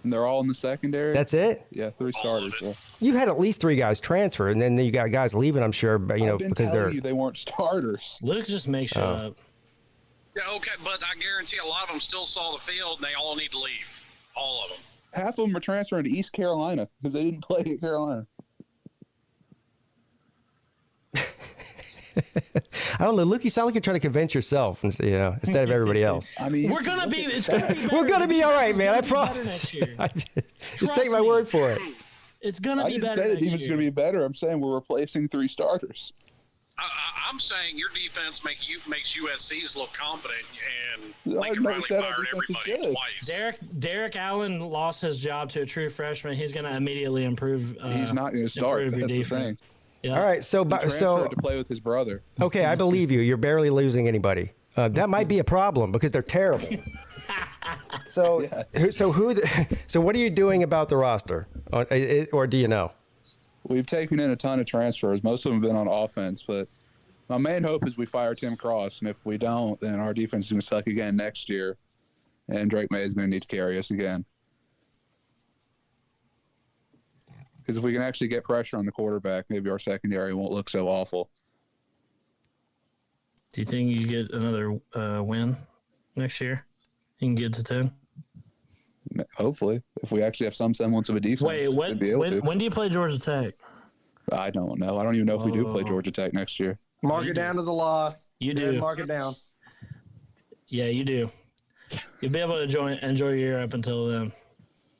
S5: And they're all in the secondary.
S2: That's it?
S5: Yeah, 3 starters. Yeah.
S2: You've had at least 3 guys transfer, and then you got guys leaving, I'm sure, but
S5: I've been
S2: because
S5: telling you they weren't starters.
S4: Luke just makes shit up.
S7: Yeah, okay, but I guarantee a lot of them still saw the field, and they all need to leave. All of them.
S5: Half of them are transferring to East Carolina because they didn't play at Carolina.
S2: I don't know, Luke. You sound like you're trying to convince yourself, instead of everybody else.
S5: I mean,
S4: It's gonna be. Better.
S2: We're gonna be all right, man. I
S4: It's gonna be better
S2: promise.
S4: next year.
S2: Just take my
S4: me.
S2: word for it.
S4: It's gonna
S5: I
S4: be
S5: didn't
S4: better.
S5: say the
S4: next
S5: defense is
S4: year.
S5: going to be better. I'm saying we're replacing 3 starters.
S7: I'm saying your defense makes USC's look confident, and
S5: I
S7: Lincoln
S5: never
S7: Riley
S5: said our
S7: fired
S5: defense is
S7: everybody
S5: good.
S7: twice.
S4: Derek Allen lost his job to a true freshman. He's going to immediately improve.
S5: He's not going to start.
S4: improve your
S5: That's the
S4: defense.
S5: thing.
S4: Yeah.
S2: All right, so
S5: He transferred to play with his brother.
S2: okay, I believe you. You're barely losing anybody. That might be a problem because they're terrible. So, so what are you doing about the roster, or do you know?
S5: We've taken in a ton of transfers. Most of them have been on offense, but my main hope is we fire Tim Cross, and if we don't, then our defense is going to suck again next year, and Drake May is going to need to carry us again. Because if we can actually get pressure on the quarterback, maybe our secondary won't look so awful.
S4: Do you think you get another win next year? You can get to 10.
S5: Hopefully, if we actually have some semblance of a defense.
S4: Wait, what?
S5: we'd be able to.
S4: When do you play Georgia Tech?
S5: I don't know. I don't even know if we do play Georgia Tech next year.
S8: Mark it down as a loss.
S4: You do.
S8: Mark it down.
S4: Yeah, you do. You'll be able to enjoy your year up until then.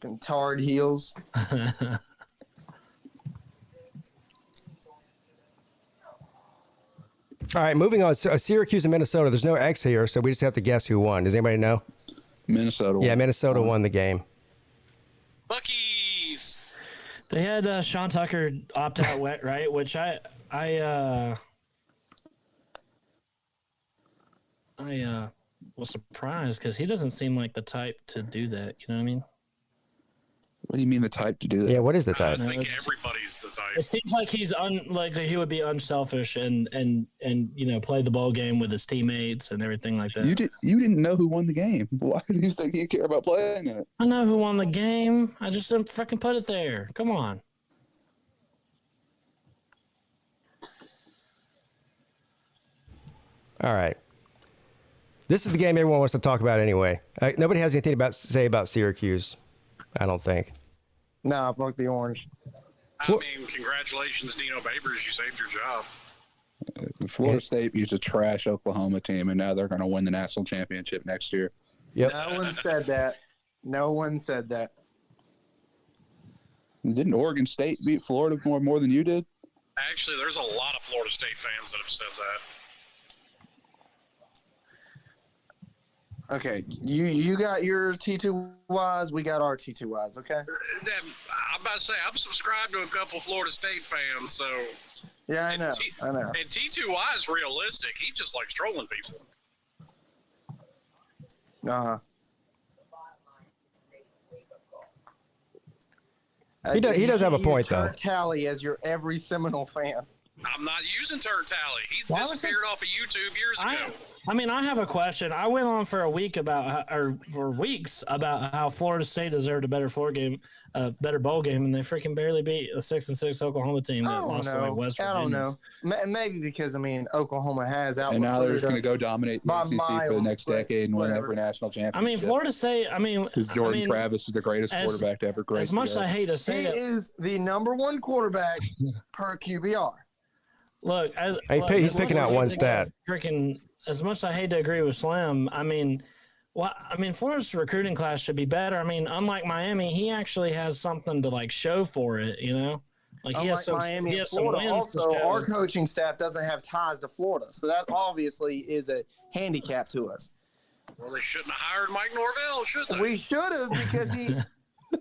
S8: Fucking tarred heels.
S2: All right, moving on. So, Syracuse and Minnesota. There's no X here, so we just have to guess who won. Does anybody know?
S5: Minnesota.
S2: Yeah, Minnesota won the game.
S7: Buckeyes.
S4: They had Sean Tucker opt out, right? Which I was surprised because he doesn't seem like the type to do that. You know what I mean?
S5: What do you mean the type to do that?
S2: Yeah, what is the
S7: I
S2: type?
S7: think everybody's the type.
S4: It seems like he's he would be unselfish and play the ball game with his teammates and everything like that.
S5: You didn't know who won the game. Why do you think you care about playing it?
S4: I know who won the game. I just didn't fucking put it there. Come on.
S2: All right. This is the game everyone wants to talk about anyway. Nobody has anything to say about Syracuse, I don't think.
S8: Nah, fuck the orange.
S7: I mean, congratulations, Dino Babers. You saved your job.
S5: Florida State used a trash Oklahoma team, and now they're going to win the national championship next year.
S2: Yep.
S8: No one said that. No one said that.
S5: Didn't Oregon State beat Florida more than you did?
S7: Actually, there's a lot of Florida State fans that have said that.
S8: Okay, you got your T2Ys, we got our T2Ys, okay?
S7: I'm about to say, I'm subscribed to a couple Florida State fans, so...
S8: Yeah, I know.
S7: And T2Y is realistic. He just likes trolling people.
S8: Uh-huh.
S2: He does have a point, though.
S8: Tally as your every Seminole fan.
S7: I'm not using Turn Tally. He
S4: Why was
S7: disappeared off of YouTube years ago.
S4: I mean, I have a question. I went on for weeks about how Florida State deserved a better bowl game, and they freaking barely beat a 6-6 Oklahoma team that lost to like West Virginia.
S8: I don't know. Maybe because Oklahoma has out.
S5: And now they're just going to go dominate the ACC for the next decade and win every national championship.
S4: I mean, Florida State.
S5: Because Jordan Travis is the greatest quarterback to ever grace.
S4: As much as I hate to say it,
S8: he is the #1 quarterback per QBR.
S4: Look,
S2: he's picking out one stat.
S4: Freaking, as much as I hate to agree with Slim, Florida's recruiting class should be better. I mean, unlike Miami, he actually has something to show for it. You know, he has some.
S8: Miami
S4: he
S8: and
S4: has
S8: Florida.
S4: some wins.
S8: Also, our coaching staff doesn't have ties to Florida, so that obviously is a handicap to us.
S7: Well, they shouldn't have hired Mike Norvell, should they?
S8: We should have because he.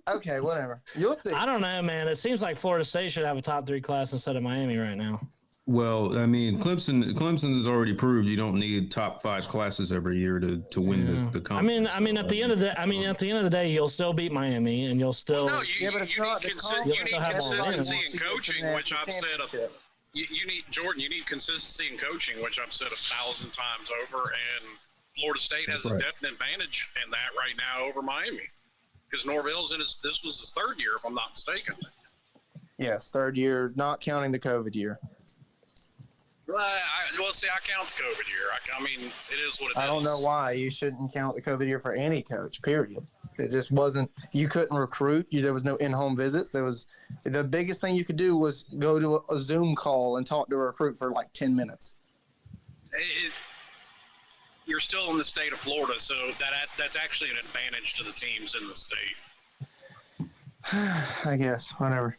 S8: Okay, whatever. You'll see.
S4: I don't know, man. It seems like Florida State should have a top 3 class instead of Miami right now.
S6: Well, I mean, Clemson has already proved you don't need top 5 classes every year to win the conference.
S4: I mean, at the end of the day, you'll still beat Miami, and you'll still.
S7: No, you need consistency in coaching, which I've said. You need consistency in coaching, which I've said 1,000 times over, and Florida State has a definite advantage in that right now over Miami, because Norvell's this was his 3rd year, if I'm not mistaken.
S8: Yes, 3rd year, not counting the COVID year.
S7: Well, see, I count the COVID year. I mean, it is what it is.
S8: I don't know why you shouldn't count the COVID year for any coach, period. It just wasn't – you couldn't recruit. There was no in-home visits. The biggest thing you could do was go to a Zoom call and talk to a recruit for like 10 minutes.
S7: You're still in the state of Florida, so that's actually an advantage to the teams in the state.
S8: I guess, whatever.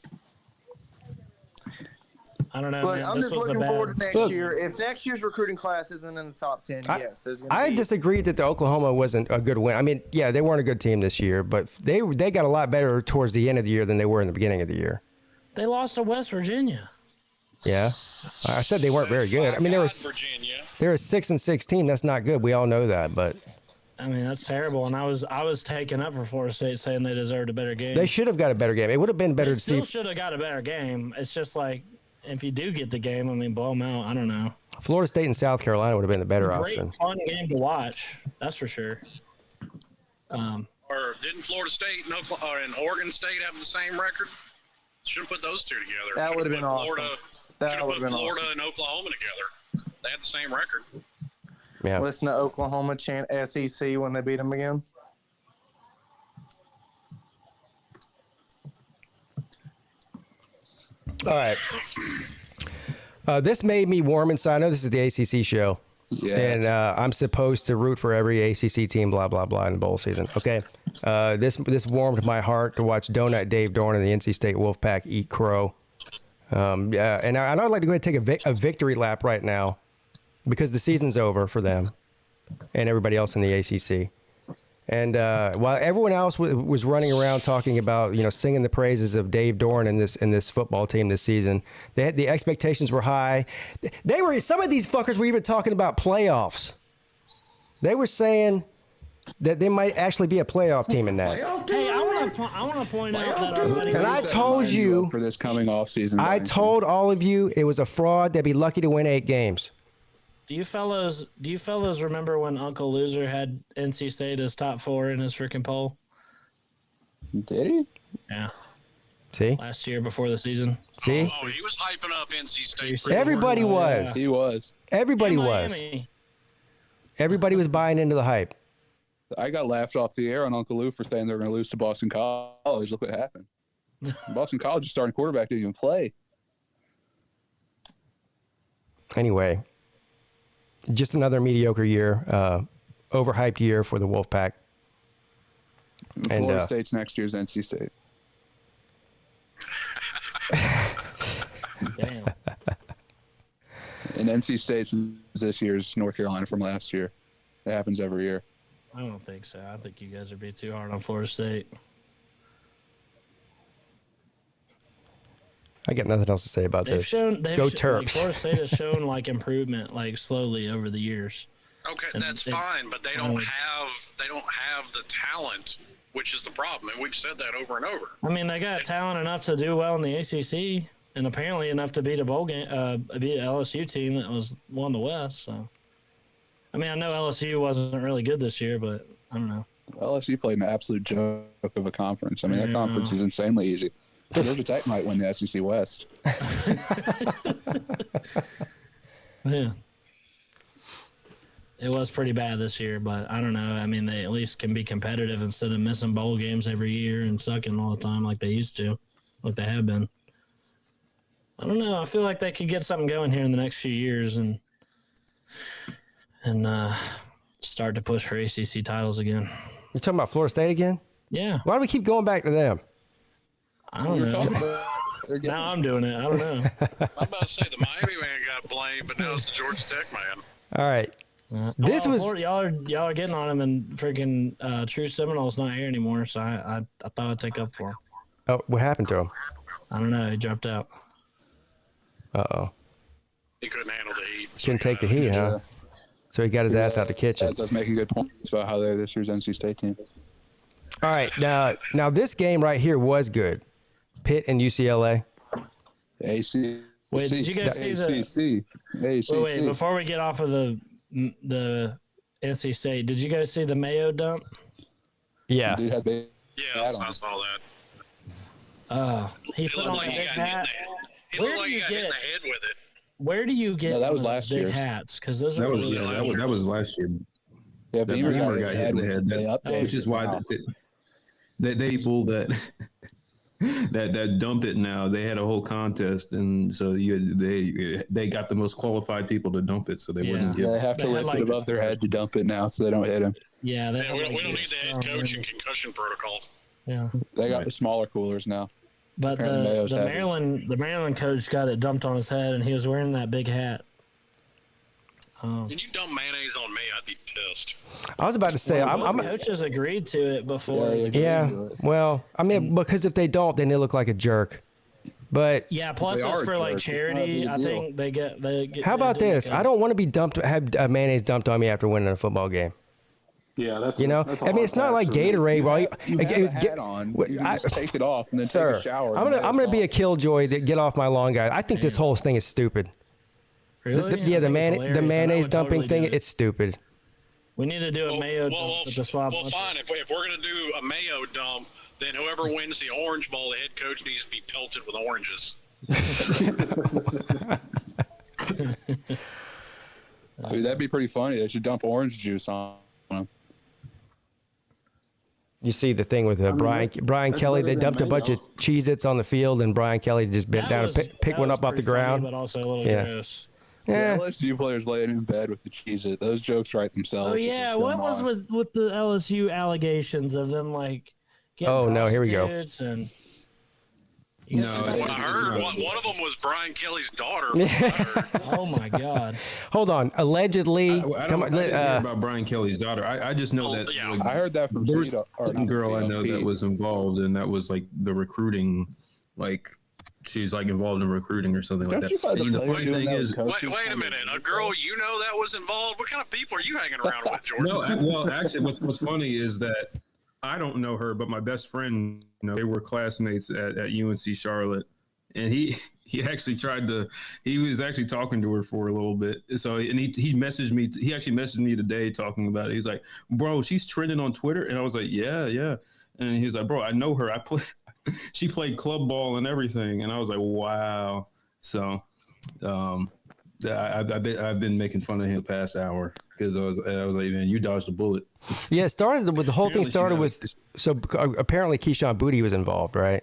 S4: I don't know.
S8: But
S4: man,
S8: I'm just looking forward to next
S2: Look,
S8: year. If next year's recruiting class isn't in the top 10, yes, there's going to be.
S2: I disagree that the Oklahoma wasn't a good win. I mean, yeah, they weren't a good team this year, but they got a lot better towards the end of the year than they were in the beginning of the year.
S4: They lost to West Virginia.
S2: Yeah, I said they weren't very good. I mean, they were
S7: Virginia.
S2: They're a 6-6 team. That's not good. We all know that, but
S4: I mean, that's terrible. And I was taken up for Florida State saying they deserved a better game.
S2: they should have got a better game. It would have been better
S4: They
S2: to
S4: still
S2: see.
S4: should have got a better game. It's just like if you do get the game, I mean, blow them out. I don't know.
S2: Florida State and South Carolina would have been the better
S4: Great
S2: option.
S4: fun game to watch. That's for sure.
S7: Or didn't Florida State and Oregon State have the same record? Should have put those two together.
S8: That would have been awesome.
S7: Should have put Florida and Oklahoma together. They had the same record.
S2: Yeah.
S8: Listen to Oklahoma chant SEC when they beat them again.
S2: All right. This made me warm inside. I know this is the ACC show.
S5: Yes.
S2: And I'm supposed to root for every ACC team, blah, blah, blah, in the bowl season. Okay. This warmed my heart to watch Donut Dave Dorn and the NC State Wolfpack eat crow. Yeah, and I'd like to go ahead and take a victory lap right now because the season's over for them and everybody else in the ACC. And while everyone else was running around talking about, singing the praises of Dave Dorn in this football team this season, the expectations were high. Some of these fuckers were even talking about playoffs. They were saying that they might actually be a playoff team in that.
S4: Hey, I want to point out that
S2: And I told you
S5: for this coming off season.
S2: I told all of you it was a fraud. They'd be lucky to win 8 games.
S4: Do you fellows remember when Uncle Loser had NC State as top 4 in his freaking poll?
S5: Did he?
S4: Yeah.
S2: See?
S4: Last year before the season.
S2: See?
S7: Oh, he was hyping up NC State.
S2: Everybody was.
S5: He was.
S2: Everybody
S4: And
S2: was.
S4: Miami.
S2: Everybody was buying into the hype.
S5: I got laughed off the air on Uncle Lou for saying they're going to lose to Boston College. Look what happened. Boston College's starting quarterback didn't even play.
S2: Anyway, just another mediocre year, overhyped year for the Wolfpack. And,
S5: Florida State's next year's NC State.
S4: Damn.
S5: And NC State's this year's North Carolina from last year. It happens every year.
S4: I don't think so. I think you guys are being too hard on Florida State.
S2: I got nothing else to say about this. Go Terps.
S4: Florida State has shown like slowly over the years.
S7: Okay, that's fine, but they don't have the talent, which is the problem, and we've said that over and over.
S4: I mean, they got talent enough to do well in the ACC, and apparently enough to beat a bowl game, beat an LSU team that won the West. So, I mean, I know LSU wasn't really good this year, but I don't know.
S5: LSU played an absolute joke of a conference. I mean, that conference is insanely easy. Georgia Tech might win the SEC West.
S4: Yeah. It was pretty bad this year, but I don't know. I mean, they at least can be competitive instead of missing bowl games every year and sucking all the time like they used to, like they have been. I don't know. I feel like they could get something going here in the next few years and start to push for ACC titles again.
S2: You talking about Florida State again?
S4: Yeah.
S2: Why do we keep going back to them?
S4: I don't know. Now I'm doing it. I don't know.
S7: I'm about to say the Miami man got blamed, but now it's the Georgia Tech man.
S2: All right.
S4: Florida, y'all are getting on him, and freaking True Seminoles not here anymore. So I thought I'd take up for him.
S2: Oh, what happened to him?
S4: I don't know. He dropped out.
S2: Uh-oh.
S7: He couldn't handle the heat.
S2: Couldn't take the heat, huh? So he got his ass out the kitchen.
S5: That's making good points about how they're this year's NC State team.
S2: All right, now this game right here was good. Pitt and UCLA.
S5: AC.
S4: Wait, did you guys see the
S5: ACC.
S4: Wait, before we get off of the NC State, did you guys see the Mayo dump?
S2: Yeah.
S5: Dude had
S7: Yes, I saw that.
S4: He
S7: It
S4: put
S7: looked
S4: on
S7: like
S4: a
S7: he
S4: big
S7: got hit in
S4: hat.
S7: the It
S4: Where
S7: looked
S4: do
S7: like he
S4: you
S7: got hit in
S4: get-
S7: the head with it.
S4: Where do you get
S5: No, that was
S4: those
S5: last
S4: big
S5: year's.
S4: hats? Because those
S6: That
S4: are
S6: was
S4: really
S6: that was last year.
S5: Yeah,
S6: That
S5: Beamer
S6: Beamer got hit in the head.
S5: They updated
S6: Which is
S5: it
S6: why
S5: now.
S6: they people that that dump it now. They had a whole contest, and so they got the most qualified people to dump it, so they wouldn't
S5: Yeah,
S6: give.
S5: they have to
S4: They had
S5: lift
S4: like-
S5: it above their head to dump it now, so they don't hit him.
S4: Yeah, they
S7: Yeah,
S4: had
S7: we
S4: like
S7: don't need
S4: this
S7: the head
S4: strong
S7: coach and
S4: head.
S7: concussion protocol.
S4: Yeah,
S5: They got
S6: Right.
S5: the smaller coolers now.
S4: but
S5: Apparently Mayo's
S4: the
S5: heavy.
S4: Maryland coach got it dumped on his head, and he was wearing that big hat.
S7: Can you dump mayonnaise on me? I'd be pissed.
S2: I was about to say,
S4: Both coaches agreed to it before.
S2: yeah. Well, I mean, because if they don't, then they look like a jerk. But
S4: Yeah, plus
S5: They
S4: it's
S5: are
S4: for like
S5: jerks. It's not a
S4: charity.
S5: big
S4: I
S5: deal.
S4: think they get.
S2: how about this? I don't want to be have mayonnaise dumped on me after winning a football game.
S9: Yeah, that's
S2: You know,
S9: that's a
S2: I mean,
S9: hard
S2: it's not
S9: pass
S2: like
S9: for me.
S2: Gatorade. Where
S5: You have a hat on.
S2: Wait,
S5: You can just take it off and then
S2: Sir,
S5: take a shower.
S2: I'm gonna be a killjoy that get off my lawn, guy. I think this whole thing is stupid.
S4: Really?
S2: The mayonnaise dumping thing, it's stupid.
S4: We need to do a mayo dump with the slop.
S7: Well, fine. If we're going to do a mayo dump, then whoever wins the Orange Bowl, the head coach needs to be pelted with oranges.
S5: Dude, that'd be pretty funny. They should dump orange juice on them.
S2: You see the thing with Brian
S9: that's
S2: Kelly. They
S9: better than
S2: dumped a bunch of
S9: mayo.
S2: Cheez-Its on the field, and Brian Kelly just bent down and picked one up off the ground.
S4: But also a little
S2: Yeah.
S4: gross.
S2: Yeah.
S5: The LSU players laying in bed with the Cheez-It. Those jokes write themselves.
S4: Oh
S5: with
S4: yeah,
S5: what's
S4: what
S5: going
S4: was
S5: on.
S4: with the LSU allegations of them like getting
S2: Oh, no, here we go.
S4: prostitutes and
S6: No,
S7: What I heard, one of them was Brian Kelly's daughter.
S4: oh my god.
S2: Hold on. Allegedly,
S6: I
S2: come
S6: don't
S2: on.
S6: hear about Brian Kelly's daughter. I just know that
S7: yeah.
S6: like,
S5: I heard that from
S6: there was
S5: Cito, or
S6: one
S5: not
S6: girl I
S5: Cito,
S6: know
S5: Pete.
S6: that was involved, and that was like the recruiting, like she's like involved in recruiting or something like
S5: Don't you
S6: that.
S5: find the
S6: And the
S5: player
S6: funny
S5: doing
S6: thing
S5: that
S6: is,
S5: with coaches?
S7: Wait a minute. A girl you know that was involved? What kind of people are you hanging around with, Jordan?
S6: no, well, actually, what's funny is that I don't know her, but my best friend, they were classmates at UNC Charlotte, and he actually he was actually talking to her for a little bit. So, and he messaged me. He actually messaged me today talking about it. He's like, "Bro, she's trending on Twitter," and I was like, "Yeah." And he was like, "Bro, I know her. She played club ball and everything," and I was like, "Wow." So, I've been making fun of him the past hour because I was like, "Man, you dodged a bullet."
S2: Yeah, it started with the whole thing started with. So apparently, Keyshawn Booty was involved, right?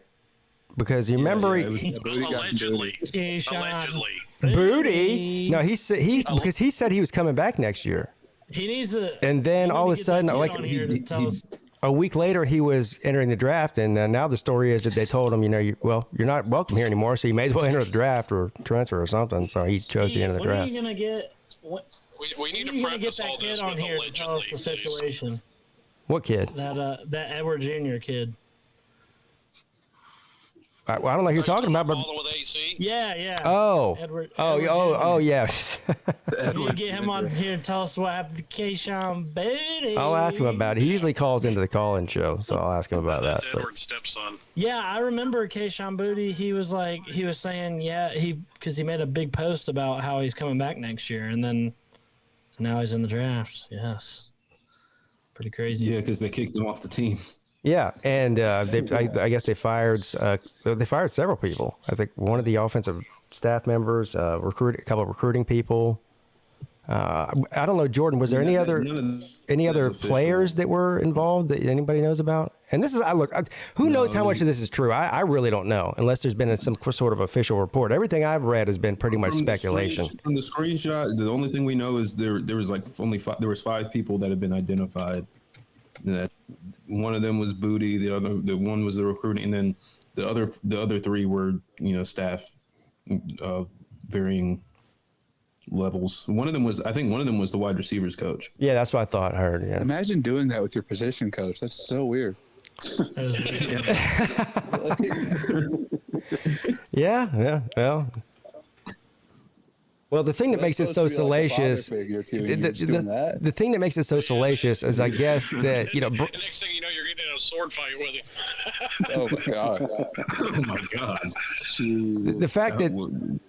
S2: Because you remember
S6: yeah, it was-
S5: Booty got
S7: Allegedly.
S4: Keyshawn
S7: Allegedly.
S2: Booty. No, he said because he said he was coming back next year,
S4: He needs to.
S2: and then all of a sudden, like
S4: here to tell us.
S2: a week later, he was entering the draft, and now the story is that they told him, you're not welcome here anymore, so you may as well enter the draft or transfer or something. So he chose to enter the
S4: When are
S2: draft.
S4: you gonna get? What,
S7: We need
S4: when are
S7: to
S4: you gonna get
S7: preface all
S4: that
S7: this
S4: kid on
S7: with
S4: here to tell us the
S7: allegedly. please.
S4: situation?
S2: What kid?
S4: That Edward Jr. kid.
S2: I don't know who you're talking about, but
S7: Balling with AC?
S4: Yeah.
S2: oh,
S4: Edward
S2: yeah.
S4: You need to get him on here and tell us what happened to Keyshawn Booty.
S2: I'll ask him about it. He usually calls into the call-in show, so I'll ask him about that.
S7: That's
S2: but-
S7: Edward's stepson.
S4: Yeah, I remember Keyshawn Booty. He was saying, because he made a big post about how he's coming back next year, and then now he's in the draft. Yes, pretty crazy.
S6: Yeah, because they kicked him off the team.
S2: Yeah, and I guess they fired several people. I think one of the offensive staff members, a couple of recruiting people. I don't know, Jordan. Was there any other players that were involved that anybody knows about? And this is who knows how much of this is true? I really don't know, unless there's been some sort of official report. Everything I've read has been pretty much speculation.
S6: From the screenshot, the only thing we know is there was like only there was 5 people that had been identified. That one of them was Booty, the one was the recruiting, and then the other 3 were staff of varying levels. I think one of them was the wide receivers coach.
S2: Yeah, that's what I thought. I heard. Yeah.
S5: Imagine doing that with your position coach. That's so weird.
S2: Yeah. Well, Well, the thing that makes it so salacious,
S5: The
S2: the thing that makes it so salacious is, I guess, that, you know,
S7: The next thing you know, you're getting in a sword fight with him.
S5: Oh my god!
S6: Oh my god!
S2: the fact that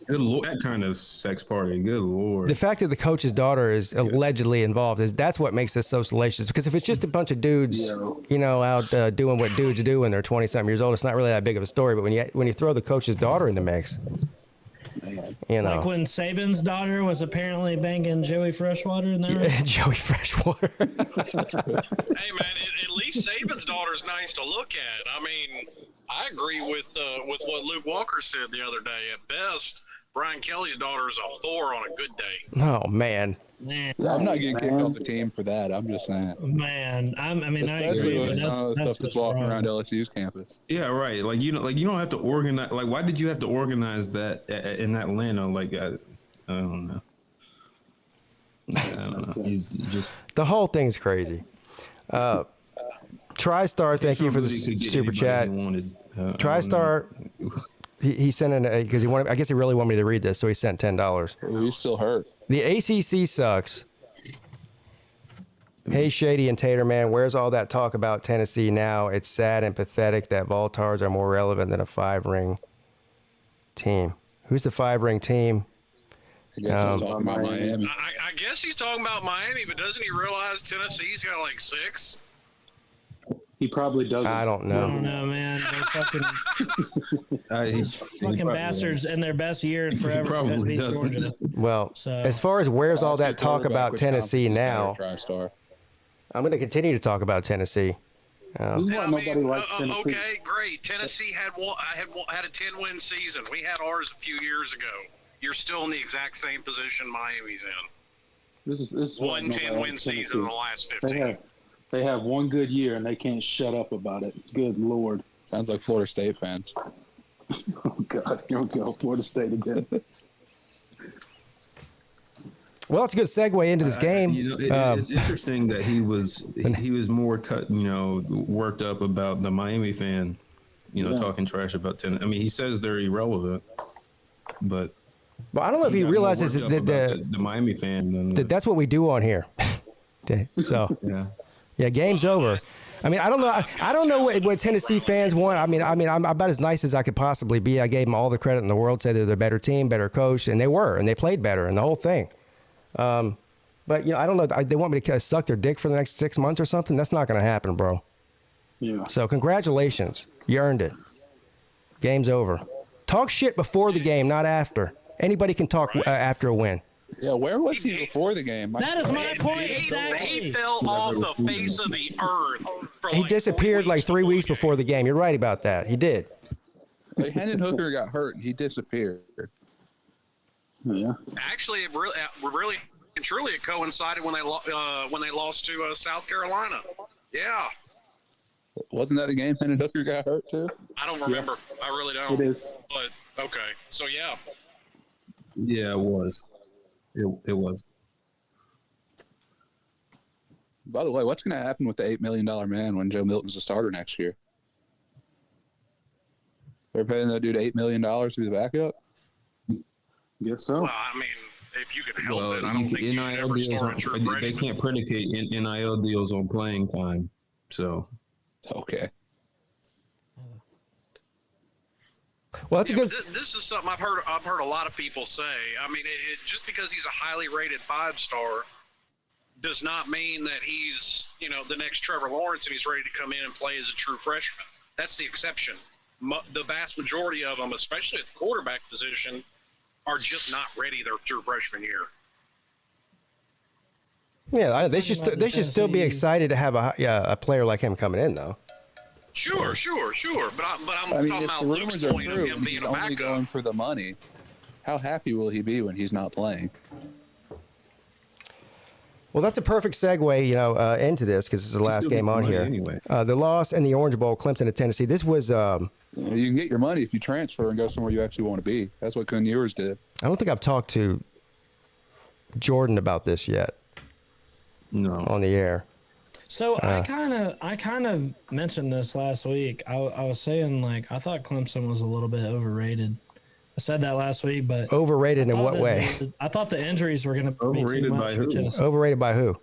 S6: Good Lord, that kind of sex party. Good Lord.
S2: the fact that the coach's daughter is allegedly involved that's what makes this so salacious. Because if it's just a bunch of dudes, you know, out doing what dudes do when they're 20-something years old, it's not really that big of a story. But when you throw the coach's daughter in the mix, you know,
S4: Like when Saban's daughter was apparently banging Joey Freshwater in there.
S2: Joey Freshwater.
S7: Hey, man, at least Saban's daughter's nice to look at. I mean, I agree with what Luke Walker said the other day. At best, Brian Kelly's daughter is a 4 on a good day.
S2: Oh man.
S4: Man,
S5: I'm not getting kicked off the team for that. I'm just saying.
S4: man, I mean, I
S5: Especially
S4: agree.
S5: when
S4: But
S5: some of the stuff
S4: that's
S5: that's
S4: just
S5: walking
S4: wrong.
S5: around LSU's campus.
S6: Yeah, right. Like you don't have to organize. Like, why did you have to organize that in Atlanta? Like, I don't know. I don't know. It's just
S2: The whole thing's crazy. TriStar, thank you for the
S6: somebody could get
S2: super
S6: anybody
S2: chat.
S6: he wanted. I don't
S2: TriStar, he sent in because he wanted. I guess he really wanted me to read this, so he sent $10.
S5: He's still hurt.
S2: The ACC sucks. Hey, Shady and Tater, man, where's all that talk about Tennessee now? It's sad and pathetic that Voltards are more relevant than a 5-ring team. Who's the 5-ring team?
S5: I guess he's talking about Miami.
S7: I guess he's talking about Miami, but doesn't he realize Tennessee's got like 6?
S9: He probably doesn't.
S2: I don't
S4: I
S2: know.
S4: don't know, man. Those fucking,
S6: He's
S4: fucking bastards in their best year in forever.
S6: probably
S4: beat
S6: doesn't.
S4: Georgia.
S2: Well,
S4: So-
S2: as far as where's all that talk about Tennessee now,
S5: TriStar.
S2: I'm going to continue to talk about Tennessee.
S9: This is why nobody likes Tennessee.
S7: Okay, great. Tennessee had a 10-win season. We had ours a few years ago. You're still in the exact same position Miami's in.
S9: This is why
S7: One
S9: nobody
S7: 10-win
S9: likes
S7: season in the
S9: Tennessee.
S7: last
S9: They
S7: 15.
S9: have they have one good year and they can't shut up about it. Good Lord.
S5: Sounds like Florida State fans.
S9: Oh God, here we go. Florida State again.
S2: Well, it's a good segue into this game.
S6: It's interesting that he was more worked up about the Miami fan, talking trash about Tennessee. I mean, he says they're irrelevant, but
S2: Well, I don't know if he
S6: got more
S2: realizes
S6: worked up
S2: that
S6: about the Miami fan than
S2: that's what we do on here. So, yeah, game's over. I mean, I don't know. I don't know what Tennessee fans want. I mean, I'm about as nice as I could possibly be. I gave them all the credit in the world, say they're the better team, better coach, and they were, and they played better, and the whole thing. But I don't know. They want me to suck their dick for the next 6 months or something. That's not going to happen, bro.
S9: Yeah.
S2: So congratulations, you earned it. Game's over. Talk shit before the game, not after. Anybody can talk after a win.
S5: Yeah, where was he before the game?
S4: That is my point.
S7: He
S4: Exactly.
S7: fell off the face of the earth. For
S2: He
S7: like
S2: disappeared
S7: 4
S2: like 3 weeks before the game. You're right about that. He did.
S5: Like, Hendon Hooker got hurt and he disappeared.
S9: Yeah.
S7: Actually, it really and truly, it coincided when they lost to South Carolina. Yeah,
S5: Wasn't that the game Hendon Hooker got hurt too?
S7: I don't remember. I really don't.
S9: It is.
S7: But okay, so yeah.
S6: yeah, it was. It was.
S5: By the way, what's going to happen with the $8 million man when Joe Milton's the starter next year? They're paying that dude $8 million to be the backup?
S9: Guess so.
S7: Well, I mean, if you can help
S6: Well,
S7: it, I don't think you should
S6: NIL
S7: ever
S6: deals
S7: start a true
S6: they
S7: freshman.
S6: can't predicate NIL deals on playing time. So
S5: Okay.
S2: Well, that's a
S7: Yeah,
S2: good.
S7: but this is something I've heard a lot of people say. I mean, just because he's a highly rated 5-star does not mean that he's the next Trevor Lawrence and he's ready to come in and play as a true freshman. That's the exception. The vast majority of them, especially at the quarterback position, are just not ready their true freshman year.
S2: Yeah, they should
S4: about
S2: they should still be
S4: Tennessee.
S2: excited to have a player like him coming in, though.
S7: Sure. But I'm
S5: I mean,
S7: talking
S5: if
S7: about
S5: the
S7: Luke's
S5: rumors are
S7: point of
S5: true
S7: him
S5: and
S7: being
S5: he's
S7: a
S5: only
S7: backup.
S5: going for the money, how happy will he be when he's not playing?
S2: Well, that's a perfect segue, into this because this is the last
S6: still
S2: game
S6: get
S2: on
S6: money
S2: here.
S6: anyway.
S2: The loss in the Orange Bowl, Clemson at Tennessee. This was. I
S5: You can get your money if you transfer and go somewhere you actually want to be. That's what Kuhn Ewers did.
S2: don't think I've talked to Jordan about this yet
S6: no.
S2: on the air.
S4: So I kind of mentioned this last week. I was saying, like, I thought Clemson was a little bit overrated. I said that last week, but
S2: Overrated in what way?
S4: I thought the injuries were going to be too
S6: Overrated
S4: much
S6: by
S4: for
S6: who?
S4: Tennessee.
S2: Overrated by who?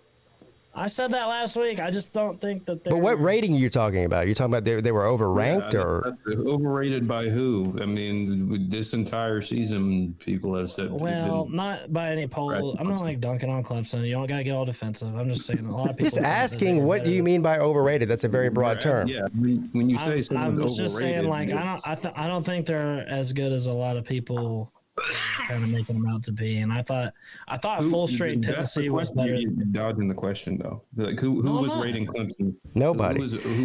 S4: I said that last week. I just don't think that they're.
S2: But what rating are you talking about? You're talking about they were overranked or
S6: overrated by who? I mean, with this entire season, people have said.
S4: Well, not by any poll. I'm not like dunking on Clemson. You don't got to get all defensive. I'm just saying a lot of people.
S2: just asking, what do you mean by overrated? That's a very broad term.
S6: Yeah, when you say someone's
S4: I was just saying,
S6: overrated,
S4: like, I don't think they're as good as a lot of people kind of making them out to be. And I thought full straight Tennessee was better.
S6: You're dodging the question though. Like who was rating Clemson?
S2: Nobody.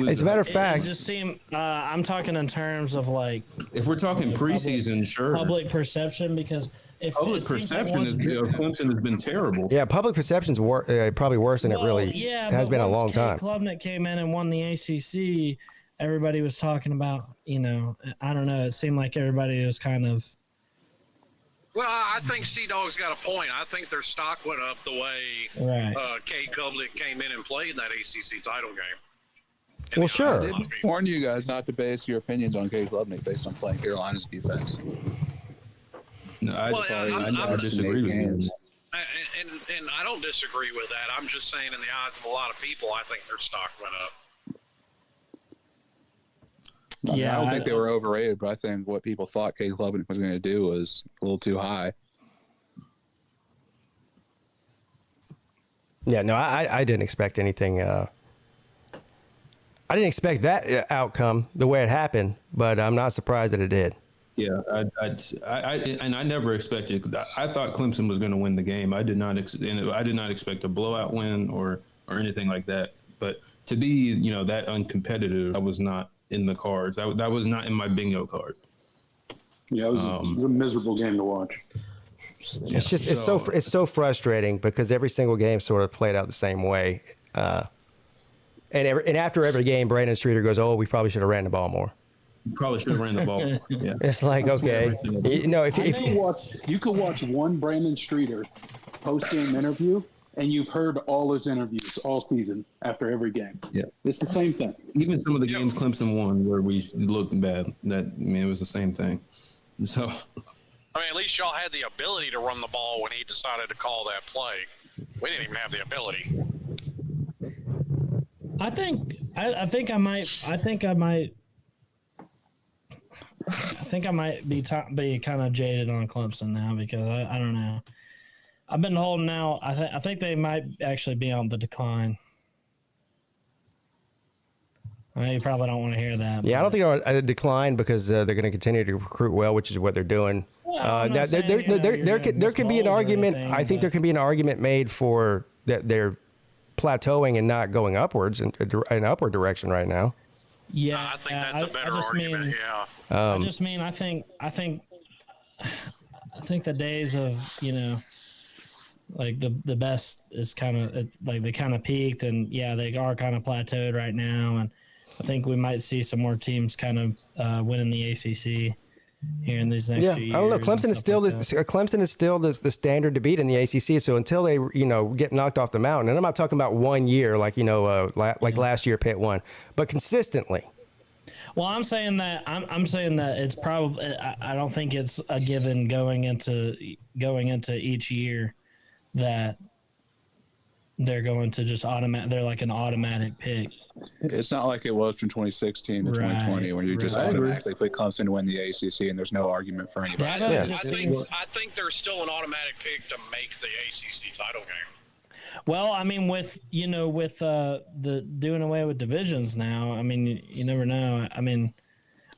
S2: As a matter of fact,
S4: it just seemed. I'm talking in terms of like.
S6: If we're talking preseason, sure.
S4: Public perception, because if
S6: public perception is Clemson has been terrible.
S2: Yeah, public perception's probably worse than it really has been a long time.
S4: Klubnik came in and won the ACC. Everybody was talking about, I don't know. It seemed like everybody was kind of.
S7: Well, I think Sea-Dog's got a point. I think their stock went up the way Kate Kublik came in and played in that ACC title game.
S2: Well, sure.
S5: I did warn you guys not to base your opinions on Kate Klubnik based on playing Carolina's defense.
S6: No, I disagree with you.
S7: And I don't disagree with that. I'm just saying in the eyes of a lot of people, I think their stock went up.
S5: I don't think they were overrated, but I think what people thought Kate Klubnik was going to do was a little too high.
S2: Yeah, no, I didn't expect anything. I didn't expect that outcome the way it happened, but I'm not surprised that it did.
S6: Yeah, I never expected. I thought Clemson was going to win the game. I did not expect a blowout win or anything like that. But to be that uncompetitive, I was not in the cards. That was not in my bingo card.
S9: Yeah, it was a miserable game to watch.
S2: It's just it's so frustrating because every single game sort of played out the same way. And after every game, Brandon Streeter goes, "Oh, we probably should have ran the ball more."
S6: Probably should have ran the ball more. Yeah.
S2: It's like, okay,
S9: you could watch one Brandon Streeter post-game interview, and you've heard all his interviews all season after every game.
S6: Yeah,
S9: it's the same thing.
S6: Even some of the games Clemson won where we looked bad. It was the same thing. So,
S7: I mean, at least y'all had the ability to run the ball when he decided to call that play. We didn't even have the ability.
S4: I think I might be kind of jaded on Clemson now because I don't know. I've been holding out. I think they might actually be on the decline. You probably don't want to hear that.
S2: Yeah, I don't think they're on a decline because they're going to continue to recruit well, which is what they're doing. There can be an argument. I think there can be an argument made for that they're plateauing and not going upwards in an upward direction right now.
S4: Yeah,
S7: I think that's a better argument.
S4: I think the days of like the best is kind of, it's like they kind of peaked, and they are kind of plateaued right now, and I think we might see some more teams kind of winning the ACC here in these next few years.
S2: I don't know. Clemson is still the standard to beat in the ACC. So until they get knocked off the mountain, and I'm not talking about 1 year like last year Pitt won, but consistently.
S4: Well, I'm saying that it's probably, I don't think it's a given going into each year that they're going to just they're like an automatic pick.
S5: It's not like it was from 2016 to 2020 when you just automatically pick Clemson to win the ACC and there's no argument for anybody.
S7: I think there's still an automatic pick to make the ACC title game.
S4: Well, I mean, with the doing away with divisions now, I mean, you never know. I mean,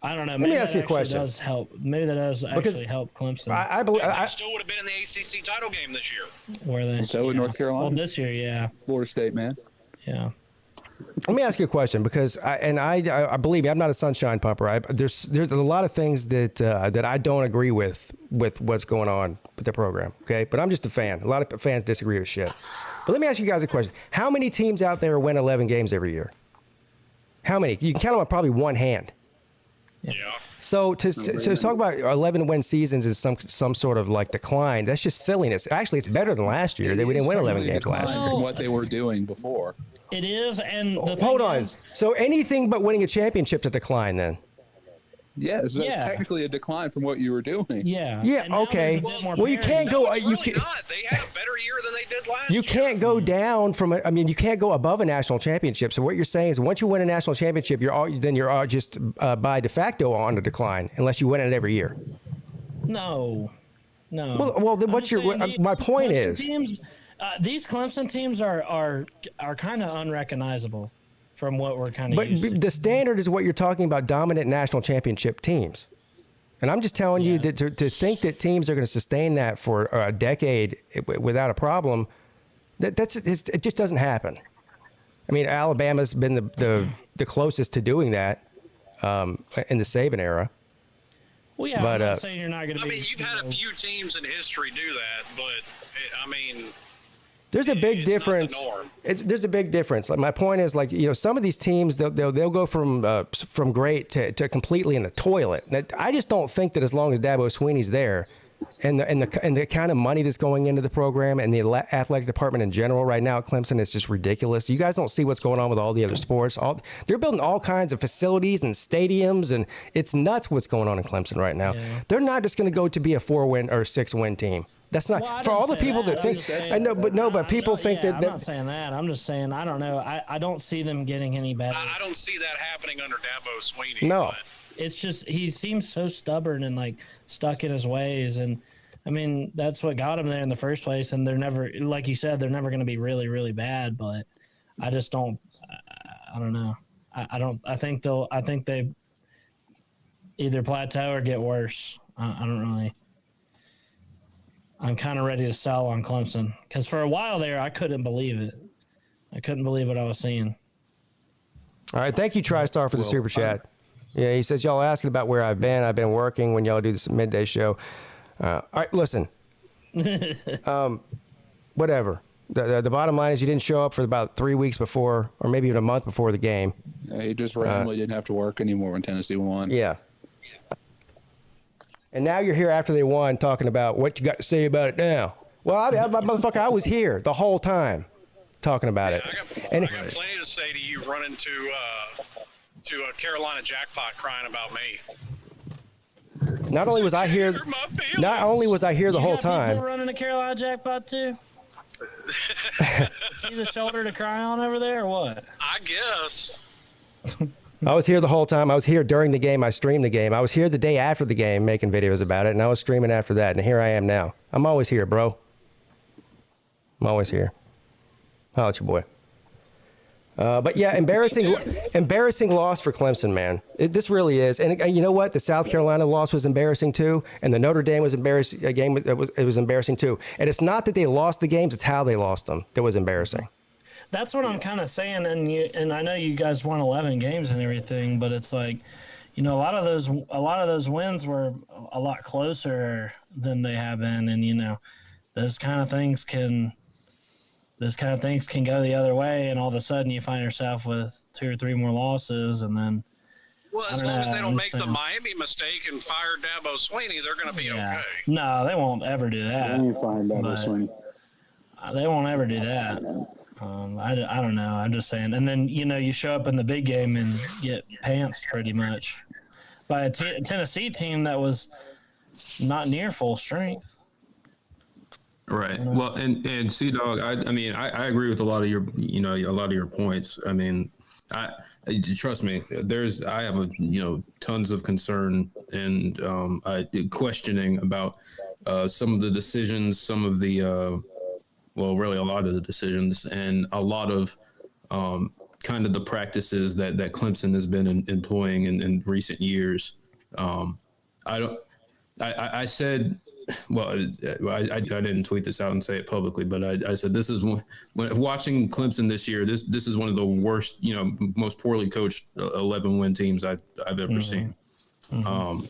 S4: I don't know.
S2: Let me ask you a question.
S4: Does help. Maybe that does actually help Clemson.
S2: I believe
S7: they still would have been in the ACC title game this year.
S4: Were they?
S5: So would North Carolina.
S4: Well, this year, yeah.
S5: Florida State, man.
S4: Yeah.
S2: Let me ask you a question because I believe me, I'm not a sunshine pumper. There's a lot of things that I don't agree with what's going on with the program. Okay, but I'm just a fan. A lot of fans disagree with shit. But let me ask you guys a question: how many teams out there win 11 games every year? How many? You can count them on probably one hand.
S7: Yeah.
S2: So to talk about 11 win seasons is some sort of like decline. That's just silliness. Actually, it's better than last year. We didn't win 11 games last year.
S5: From what they were doing before.
S4: It is, and
S2: hold on. So anything but winning a championship's a decline then?
S5: Yeah, so
S10: Yeah.
S5: that's technically a decline from what you were doing.
S10: Yeah.
S2: Yeah,
S10: And now
S2: okay.
S10: there's a bit more
S2: Well, you
S10: parity.
S2: can't go.
S7: No, it's
S2: You
S7: really
S2: can't.
S7: not. They had a better year than they did last
S2: You
S7: year.
S2: can't go down from. I mean, you can't go above a national championship. So what you're saying is, once you win a national championship, you're just by de facto on a decline, unless you win it every year.
S10: No.
S2: Well, then
S10: I'm
S2: what's
S10: just
S2: your?
S10: saying
S2: My
S10: these
S2: point
S10: Clemson
S2: is,
S10: teams, these Clemson teams are kind of unrecognizable from what we're kind of
S2: but
S10: used to.
S2: the standard is what you're talking about: dominant national championship teams. And I'm just telling you that to think that teams are going to sustain that for a decade without a problem, it just doesn't happen. I mean, Alabama's been the closest to doing that in the Saban era.
S10: Well, yeah,
S2: but,
S10: I'm not saying you're not going to
S7: I
S10: be.
S7: mean, you've had a few teams in history do that, but I mean,
S2: There's a big
S7: it's not the
S2: difference.
S7: norm.
S2: There's a big difference. Like my point is, like, you know, some of these teams they'll go from great to completely in the toilet. And I just don't think that as long as Dabo Swinney's there, and the kind of money that's going into the program and the athletic department in general right now at Clemson is just ridiculous. You guys don't see what's going on with all the other sports. They're building all kinds of facilities and stadiums, and it's nuts what's going on in Clemson right now.
S10: Yeah.
S2: They're not just going to go to be a 4-win or 6-win team. That's not
S10: Well, I
S2: for
S10: didn't
S2: all the
S10: say
S2: people that
S10: I'm
S2: think.
S10: just saying-
S2: I know, but people think that.
S10: I'm not saying that. I'm just saying I don't know. I don't see them getting any better.
S7: I don't see that happening under Dabo Swinney.
S2: No.
S7: but-
S10: It's just he seems so stubborn and like stuck in his ways, and I mean that's what got him there in the first place. And they're never, like you said, they're never going to be really, really bad. But I just don't. I don't know. I don't. I think they either plateau or get worse. I don't really. I'm kind of ready to sell on Clemson because for a while there I couldn't believe it. I couldn't believe what I was seeing.
S2: All right, thank you, TriStar, for the super chat. Yeah, he says y'all asking about where I've been working when y'all do this midday show. All right, listen. Whatever. The bottom line is you didn't show up for about 3 weeks before, or maybe even a month before the game.
S5: Yeah, he just randomly didn't have to work anymore when Tennessee won.
S2: Yeah. And now you're here after they won talking about what you got to say about it now. Well, motherfucker, I was here the whole time talking about it.
S7: I got plenty to say to you running to a Carolina jackpot crying about me.
S2: Not only was I here,
S7: Hurt my feelings.
S2: not only was I here the
S10: You
S2: whole
S10: got
S2: time.
S10: people running a Carolina jackpot too. See the shoulder to cry on over there, or what?
S7: I guess.
S2: I was here the whole time. I was here during the game. I streamed the game. I was here the day after the game making videos about it, and I was streaming after that. And here I am now. I'm always here, bro. I'm always here. Holla at your boy. But yeah, embarrassing loss for Clemson, man. This really is. And you know what? The South Carolina loss was embarrassing too, and the Notre Dame was embarrassing. It was embarrassing too. And it's not that they lost the games; it's how they lost them that was embarrassing.
S10: That's what I'm kind of saying, and I know you guys won 11 games and everything, but it's like, you know, a lot of those wins were a lot closer than they have been, and you know, those kind of things can go the other way, and all of a sudden you find yourself with 2 or 3 more losses, and then.
S7: Well, as long as they don't make the Miami mistake and fire Dabo Swinney, they're going to be okay.
S10: No, they won't ever do that.
S9: They ain't fine by this one.
S10: They won't ever do that. I don't know. I'm just saying. And then, you know, you show up in the big game and get pantsed pretty much by a Tennessee team that was not near full strength.
S6: Right. Well, and C-Dog, I mean, I agree with a lot of your points. I mean, trust me, I have tons of concern and questioning about some of the decisions, some of the really a lot of the decisions, and a lot of kind of the practices that Clemson has been employing in recent years. I said, well, I didn't tweet this out and say it publicly, but I said this is when watching Clemson this year. This is one of the worst, most poorly coached 11-win teams I've ever seen. Mm-hmm.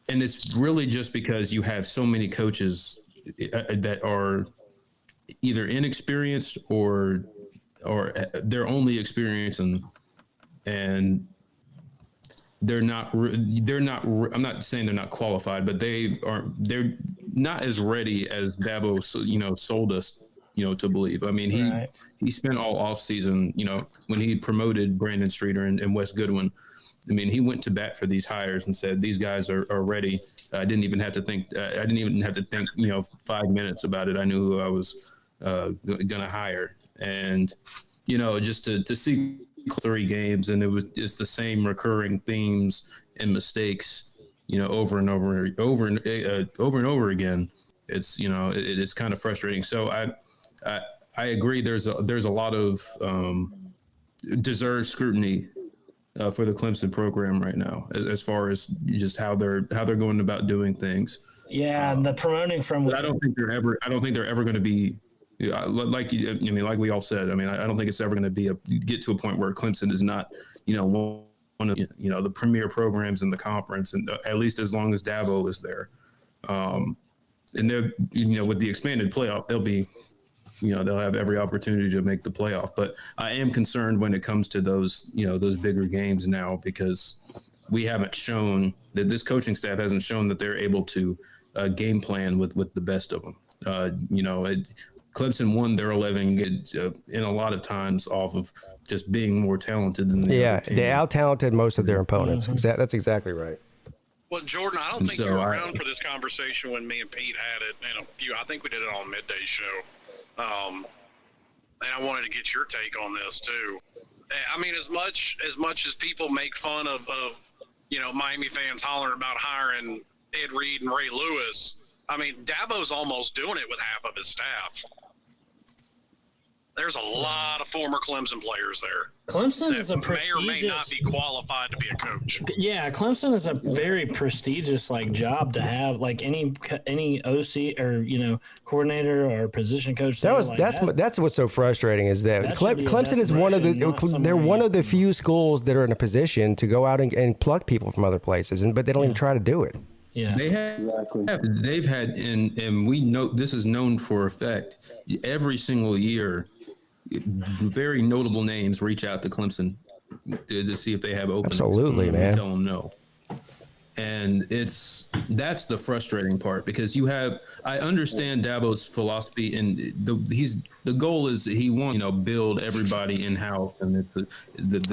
S6: And it's really just because you have so many coaches that are either inexperienced or they're only experienced and they're not I'm not saying they're not qualified, but they're not as ready as Dabo sold us to believe. I mean, he spent all off season when he promoted Brandon Streeter and Wes Goodwin I mean, he went to bat for these hires and said, these guys are ready. I didn't even have to think, 5 minutes about it. I knew who I was going to hire. And, just to see 3 games, and it's the same recurring themes and mistakes, over and over again. It's, it's kind of frustrating. So I agree. There's a lot of deserved scrutiny for the Clemson program right now, as far as just how they're going about doing things.
S10: Yeah, the promoting from.
S6: But I don't think they're ever going to be. Like we all said. I mean, I don't think it's ever going to get to a point where Clemson is not, one of the premier programs in the conference, and at least as long as Dabo is there. And they're, with the expanded playoff, they'll be, they'll have every opportunity to make the playoff. But I am concerned when it comes to those bigger games now, because we haven't shown that this coaching staff hasn't shown that they're able to game plan with the best of them. Clemson won their 11 in a lot of times off of just being more talented than the other team.
S2: They out-talented most of their opponents.
S10: Mm-hmm.
S2: That's exactly right.
S7: Well, Jordan, I don't think you were around for this conversation when me and Pete had it. I think we did it on Midday Show. And I wanted to get your take on this too. I mean, as much as people make fun of Miami fans hollering about hiring Ed Reed and Ray Lewis, I mean, Dabo's almost doing it with half of his staff. There's a lot of former Clemson players there.
S10: Clemson is a prestigious.
S7: May or may not be qualified to be a coach.
S10: Yeah, Clemson is a very prestigious job to have. Like any OC or coordinator or position coach.
S2: That's what's so frustrating is that Clemson is they're one of the few schools that are in a position to go out and pluck people from other places, but they don't even try to do it.
S10: Yeah,
S6: they've had, and we know this is known for a fact. Every single year, very notable names reach out to Clemson to see if they have openings.
S2: Absolutely, man.
S6: Tell them no. And that's the frustrating part, because I understand Dabo's philosophy, and the goal is he wants build everybody in house, and it's the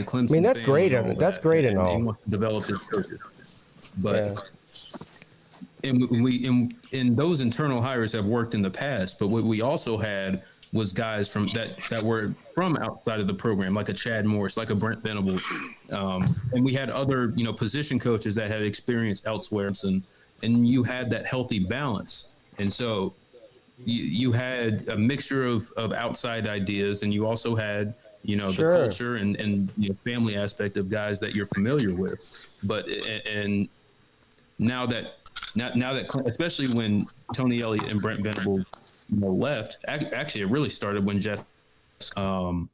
S6: Clemson.
S2: I mean, that's great. That's great and all.
S6: He wants to develop his coaches, but. And those internal hires have worked in the past, but what we also had was guys from that were from outside of the program, like a Chad Morris, like a Brent Venables, and we had other position coaches that had experience elsewhere, and you had that healthy balance, and so you had a mixture of outside ideas, and you also had the culture and family aspect of guys that you're familiar with, but and now that especially when Tony Elliott and Brent Venables left, actually it really started when Jeff and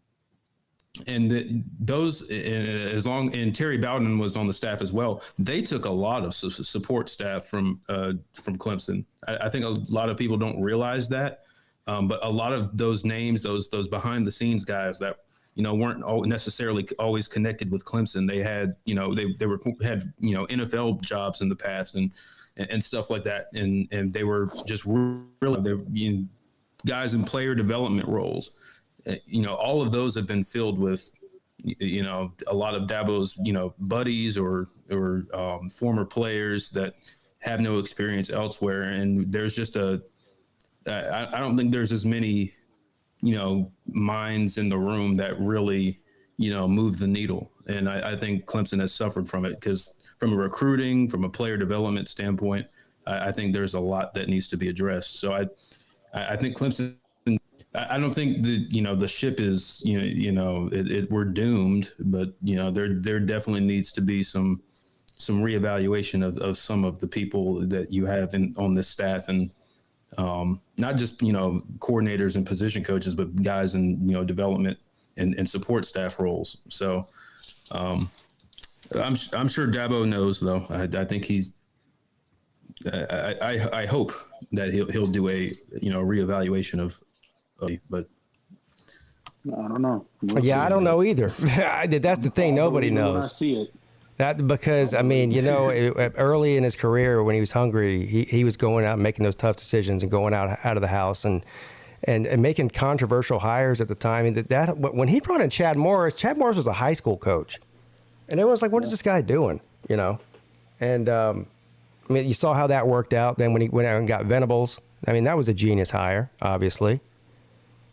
S6: Terry Bowden was on the staff as well. They took a lot of support staff from Clemson. I think a lot of people don't realize that, but a lot of those names, those behind the scenes guys that weren't necessarily always connected with Clemson. They had they had NFL jobs in the past and stuff like that, and they were just really guys in player development roles. All of those have been filled with a lot of Dabo's buddies or former players that have no experience elsewhere, and there's just I don't think there's as many minds in the room that really move the needle, and I think Clemson has suffered from it, because from a recruiting, from a player development standpoint, I think there's a lot that needs to be addressed. So I think Clemson, I don't think the ship is we're doomed, but there definitely needs to be some reevaluation of some of the people that you have on this staff, and not just coordinators and position coaches, but guys in development and support staff roles. So I'm sure Dabo knows, though. I think he's. I hope that he'll do a reevaluation of, but
S9: I don't know.
S2: I don't know either. That's the thing. Nobody knows.
S9: When I see it.
S2: That because early in his career when he was hungry, he was going out and making those tough decisions and going out of the house and making controversial hires at the time. And that when he brought in Chad Morris was a high school coach. And everyone's like, what is this guy doing? You know? And, I mean, you saw how that worked out. Then when he went out and got Venables, I mean, that was a genius hire, obviously.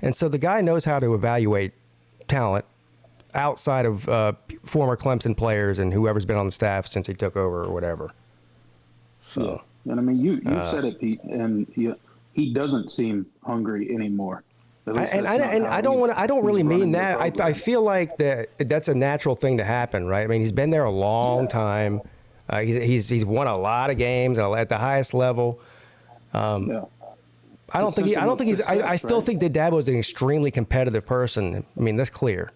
S2: And so the guy knows how to evaluate talent outside of former Clemson players and whoever's been on the staff since he took over or whatever. So,
S9: yeah. And I mean, you said it, Pete, and he doesn't seem hungry anymore.
S2: I don't really mean that. I feel like that's a natural thing to happen, right? I mean, he's been there a long time. He's won a lot of games at the highest level. I still think that Dabo is an extremely competitive person. I mean, that's clear.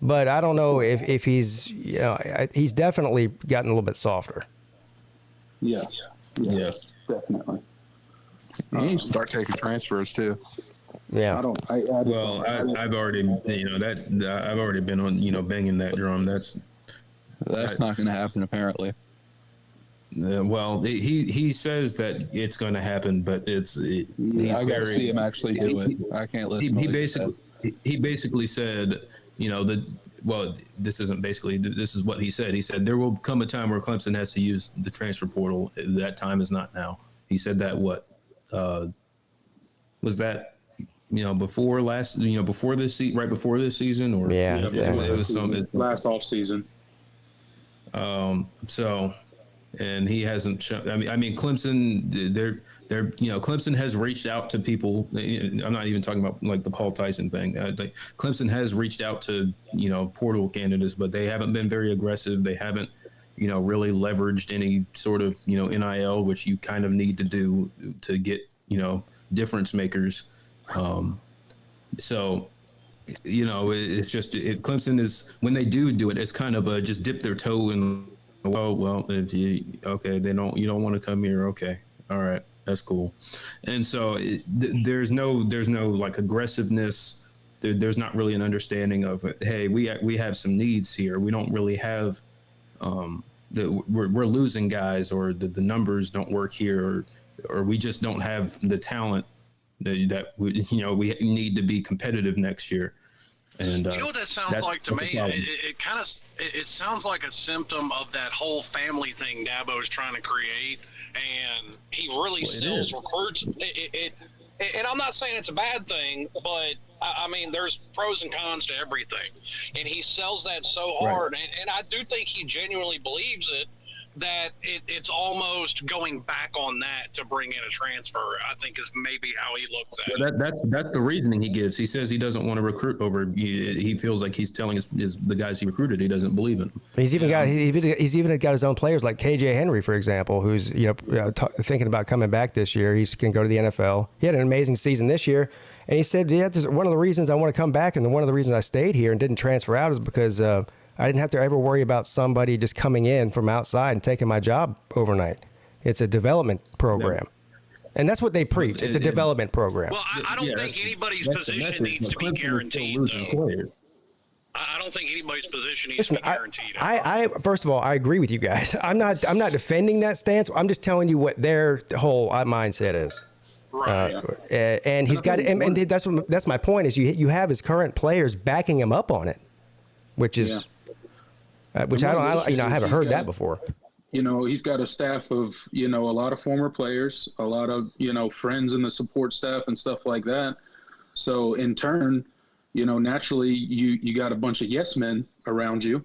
S2: But I don't know if he's, he's definitely gotten a little bit softer.
S9: Yeah, definitely.
S5: He needs to start taking transfers too.
S2: Yeah.
S6: I've already, I've already been on, banging that drum. That's
S5: not going to happen apparently.
S6: Well, he says that it's going to happen, but I got to
S5: see him actually do it. I can't listen.
S6: He basically said, this isn't basically. This is what he said. He said there will come a time where Clemson has to use the transfer portal. That time is not now. He said that was that before last before this right before this season or
S9: it was last off season.
S6: So, and he hasn't shown. I mean, Clemson. They're Clemson has reached out to people. I'm not even talking about like the Paul Tyson thing. Clemson has reached out to portal candidates, but they haven't been very aggressive. They haven't really leveraged any sort of NIL, which you kind of need to do to get difference makers. So it's just Clemson is when they do it, it's kind of just dip their toe in. Well, if you you don't want to come here, okay, all right. That's cool. And so there's no like aggressiveness. There's not really an understanding of, hey, we have some needs here. We don't really have we're losing guys, or the numbers don't work here, or we just don't have the talent that we need to be competitive next year. And
S7: you know what that sounds like to me? It sounds like a symptom of that whole family thing Dabo is trying to create. And he really sells recruits. And I'm not saying it's a bad thing, but I mean, there's pros and cons to everything. And he sells that so hard. Right. And I do think he genuinely believes it, that it's almost going back on that to bring in a transfer, I think is maybe how he looks at it.
S6: That's the reasoning he gives. He says he doesn't want to recruit over. He feels like he's telling the guys he recruited he doesn't believe in.
S2: He's even got his own players like KJ Henry, for example, who's thinking about coming back this year. He can go to the NFL. He had an amazing season this year, and he said, this is one of the reasons I want to come back, and one of the reasons I stayed here and didn't transfer out is because I didn't have to ever worry about somebody just coming in from outside and taking my job overnight. It's a development program. Yeah. And that's what they preach. It's a development program.
S7: Well, I don't think anybody's position needs to be guaranteed, though. I don't think anybody's position needs to be guaranteed.
S2: I first of all, I agree with you guys. I'm not defending that stance. I'm just telling you what their whole mindset is.
S7: Right.
S2: And he's got, and that's my point is you have his current players backing him up on it, which is... which I haven't heard that before.
S9: He's got a staff of, a lot of former players, a lot of, friends in the support staff and stuff like that. So in turn, naturally you got a bunch of yes men around you.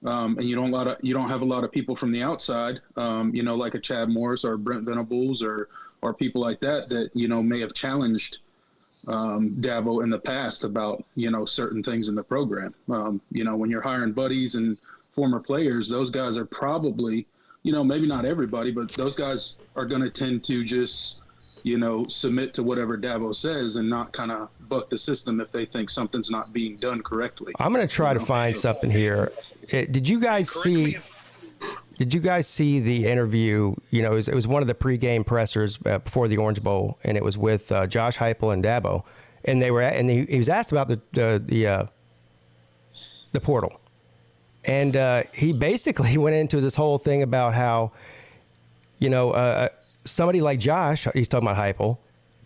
S9: And you don't have a lot of people from the outside, like a Chad Morris or Brent Venables or people like that may have challenged Dabo in the past about, certain things in the program. When you're hiring buddies and former players, those guys are probably, maybe not everybody, but those guys are going to tend to just, submit to whatever Dabo says and not kind of buck the system if they think something's not being done correctly.
S2: I'm going to try to find something here. Did you guys see the interview? It was one of the pregame pressers before the Orange Bowl, and it was with Josh Heupel and Dabo, and he was asked about the portal. And he basically went into this whole thing about how, somebody like Josh, he's talking about Heupel,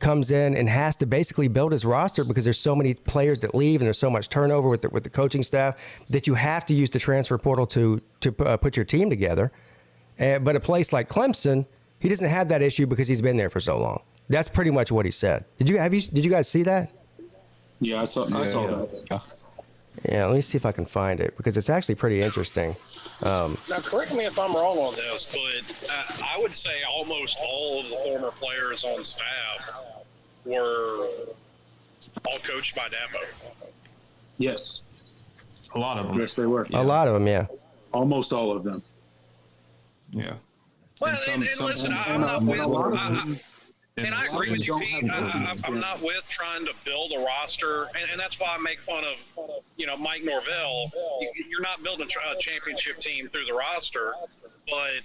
S2: comes in and has to basically build his roster because there's so many players that leave and there's so much turnover with the coaching staff that you have to use the transfer portal to put your team together. But a place like Clemson, he doesn't have that issue because he's been there for so long. That's pretty much what he said. Did you guys see that?
S9: Yeah, I saw that.
S2: Yeah, let me see if I can find it because it's actually pretty interesting.
S7: Now, correct me if I'm wrong on this, but I would say almost all of the former players on staff were all coached by Dabo.
S9: Yes.
S6: A lot of them.
S9: Yes, they were.
S2: A lot of them, yeah.
S9: Almost all of them.
S6: Yeah.
S7: Well, and listen, I'm not with. And I agree with you, Pete. I'm not with trying to build a roster, and that's why I make fun of, Mike Norvell. You're not building a championship team through the roster, but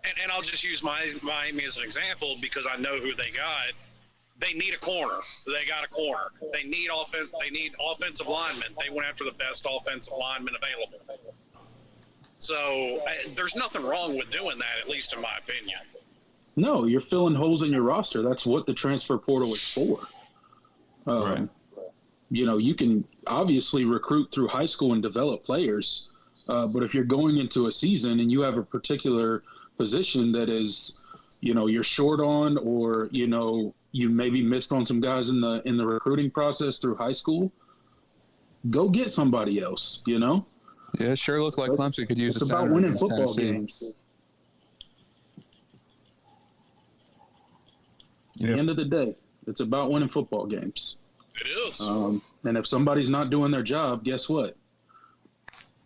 S7: and I'll just use Miami as an example because I know who they got. They need a corner. They got a corner. They need offensive linemen. They went after the best offensive lineman available. So there's nothing wrong with doing that, at least in my opinion.
S9: No, you're filling holes in your roster. That's what the transfer portal is for.
S6: Right.
S9: You can obviously recruit through high school and develop players, but if you're going into a season and you have a particular position that is, you're short on, or you maybe missed on some guys in the recruiting process through high school, go get somebody else.
S5: Yeah, it sure looked like Clemson could use.
S9: It's about winning football games. At the end of the day, it's about winning football games.
S7: It is.
S9: And if somebody's not doing their job, guess what?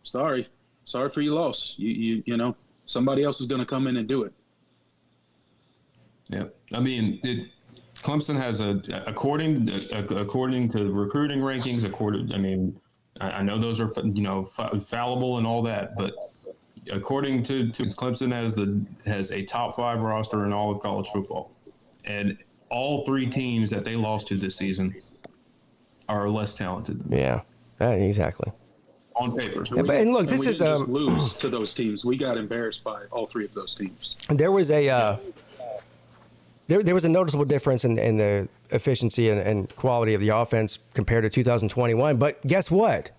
S9: Sorry for your loss. You somebody else is going to come in and do it.
S6: Yeah, I mean, Clemson has according to recruiting rankings. I know those are fallible and all that, but according to Clemson has a top 5 roster in all of college football. And all 3 teams that they lost to this season are less talented than them.
S2: Yeah, exactly.
S6: On paper.
S2: And look, this
S9: we
S2: is
S9: didn't just lose to those teams. We got embarrassed by all 3 of those teams.
S2: There was a there was a noticeable difference in the efficiency and quality of the offense compared to 2021. But guess what?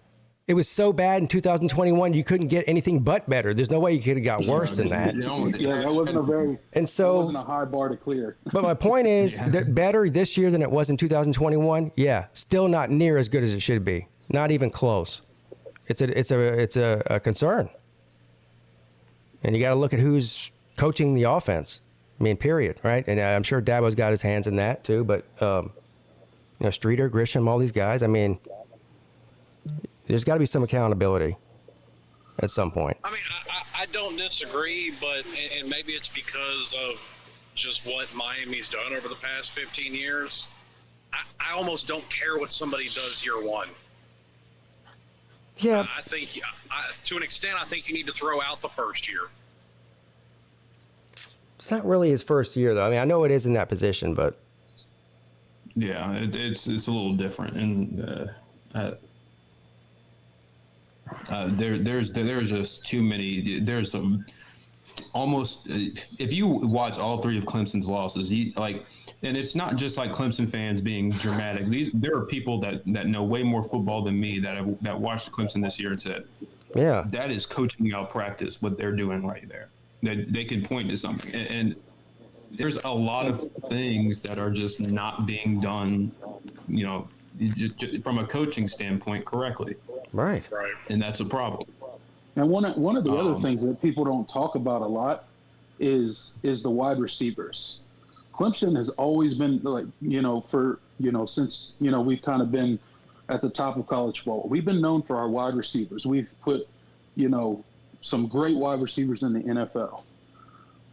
S2: It was so bad in 2021 you couldn't get anything but better. There's no way you could have got worse than that.
S9: Yeah, that wasn't a high bar to clear.
S2: But my point is that better this year than it was in 2021. Yeah, still not near as good as it should be. Not even close. It's a concern. And you got to look at who's coaching the offense. Period, right? And I'm sure Dabo's got his hands in that too. But Streeter, Grisham, all these guys. There's got to be some accountability at some point.
S7: I don't disagree, but and maybe it's because of just what Miami's done over the past 15 years. I almost don't care what somebody does year one.
S2: Yeah.
S7: I think, to an extent, I think you need to throw out the first year.
S2: It's not really his first year, though. I know it is in that position, but
S6: yeah, it's a little different, and there's just too many. There's some almost if you watch all 3 of Clemson's losses, and it's not just like Clemson fans being dramatic. There are people that know way more football than me that watched Clemson this year and said,
S2: yeah,
S6: that is coaching out practice what they're doing right there. That they can point to something, and there's a lot of things that are just not being done, just from a coaching standpoint correctly.
S2: Right.
S6: And that's a problem.
S9: And one of the other things that people don't talk about a lot is the wide receivers. Clemson has always been since we've kind of been at the top of college football. We've been known for our wide receivers. We've put some great wide receivers in the NFL.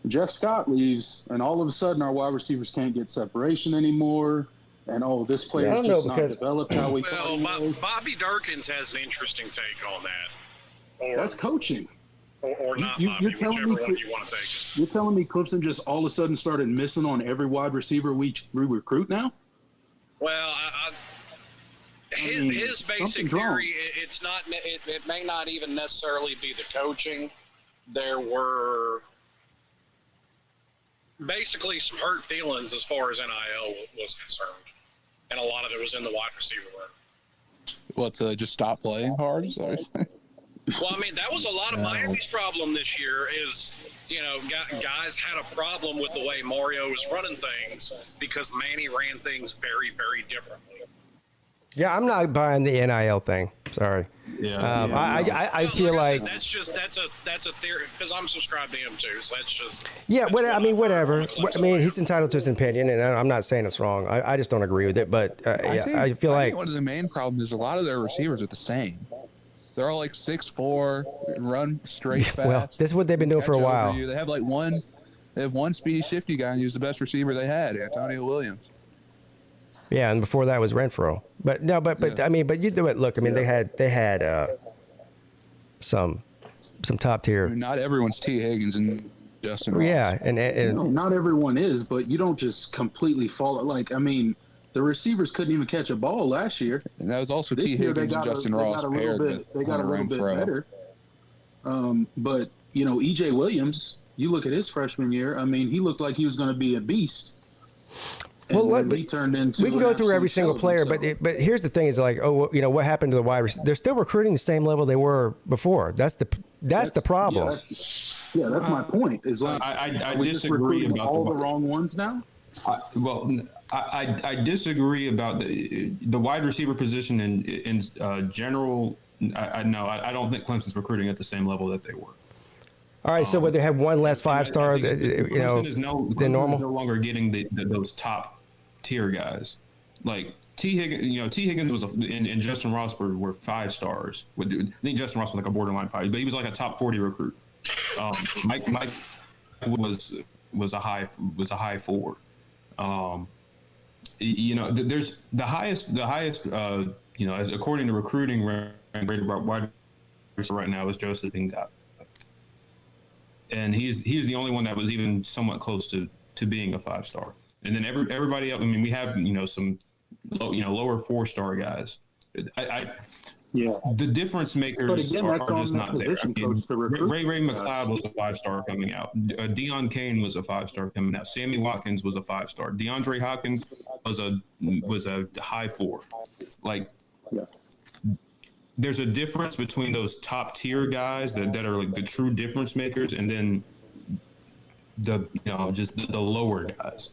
S9: Jeff Scott leaves, and all of a sudden our wide receivers can't get separation anymore. And this player is just not developed how we thought he was.
S7: Bobby Durkins has an interesting take on that.
S9: That's coaching.
S7: Or not Bobby, whichever one you want to take it.
S9: You're telling me Clemson just all of a sudden started missing on every wide receiver we recruit now?
S7: Well, his basic theory, it's not. It may not even necessarily be the coaching. There were basically some hurt feelings as far as NIL was concerned, and a lot of it was in the wide receiver room.
S5: What, to just stop playing hard? Sorry.
S7: Well, I mean, that was a lot of Miami's problem this year is, you know, guys had a problem with the way Mario was running things because Manny ran things very, very differently.
S2: Yeah, I'm not buying the NIL thing. Sorry. I feel like
S7: that's a theory because I'm subscribed to him too. So that's just
S2: whatever. I mean, he's entitled to his opinion, and I'm not saying it's wrong. I just don't agree with it. But I feel like
S5: one of the main problems is a lot of their receivers are the same. They're all like 6'4", run straight fast.
S2: Well, this is what they've been doing for a while.
S5: They have one speedy, shifty guy, and he was the best receiver they had, Antonio Williams.
S2: Yeah, and before that was Renfro. But no, but I mean, but you do it. Look, I mean, they had some top tier.
S5: I mean, not everyone's T. Higgins and Justin Ross.
S2: Yeah, and
S9: no, not everyone is, but you don't just completely fall. Like, I mean, the receivers couldn't even catch a ball last year.
S5: And that was also T. Higgins and Justin Ross paired with
S9: They got a little bit better. But, you know, E.J. Williams, you look at his freshman year, I mean, he looked like he was going to be a beast.
S2: Well,
S9: he turned into
S2: we can go through every single player, but here's the thing: is like, you know, what happened to the wide receiver? They're still recruiting the same level they were before. That's the problem.
S9: Yeah, that's my point. Is like
S6: I disagree about
S9: all the wrong ones now.
S6: I disagree about the wide receiver position in general. I don't think Clemson's recruiting at the same level that they were.
S2: All right, so would they have one less 5-star?
S6: Clemson is
S2: than normal.
S6: No longer getting those top tier guys. Like T. Higgins was and Justin Ross were 5 stars. I think Justin Ross was like a borderline 5, but he was like a top 40 recruit. Mike was a high 4. You know, there's the highest. You know, as according to recruiting rated wide receiver right now is Joseph Ngata. And he's the only one that was even somewhat close to being a 5-star. And then everybody else, I mean, we have, you know, some, lower 4-star guys. The difference makers are just not there. I mean, Ray McLeod was a 5-star coming out. Deion Kane was a 5-star coming out. Sammy Watkins was a 5-star. DeAndre Hopkins was a high 4. Like, there's a difference between those top tier guys that are like the true difference makers, and then just the lower guys.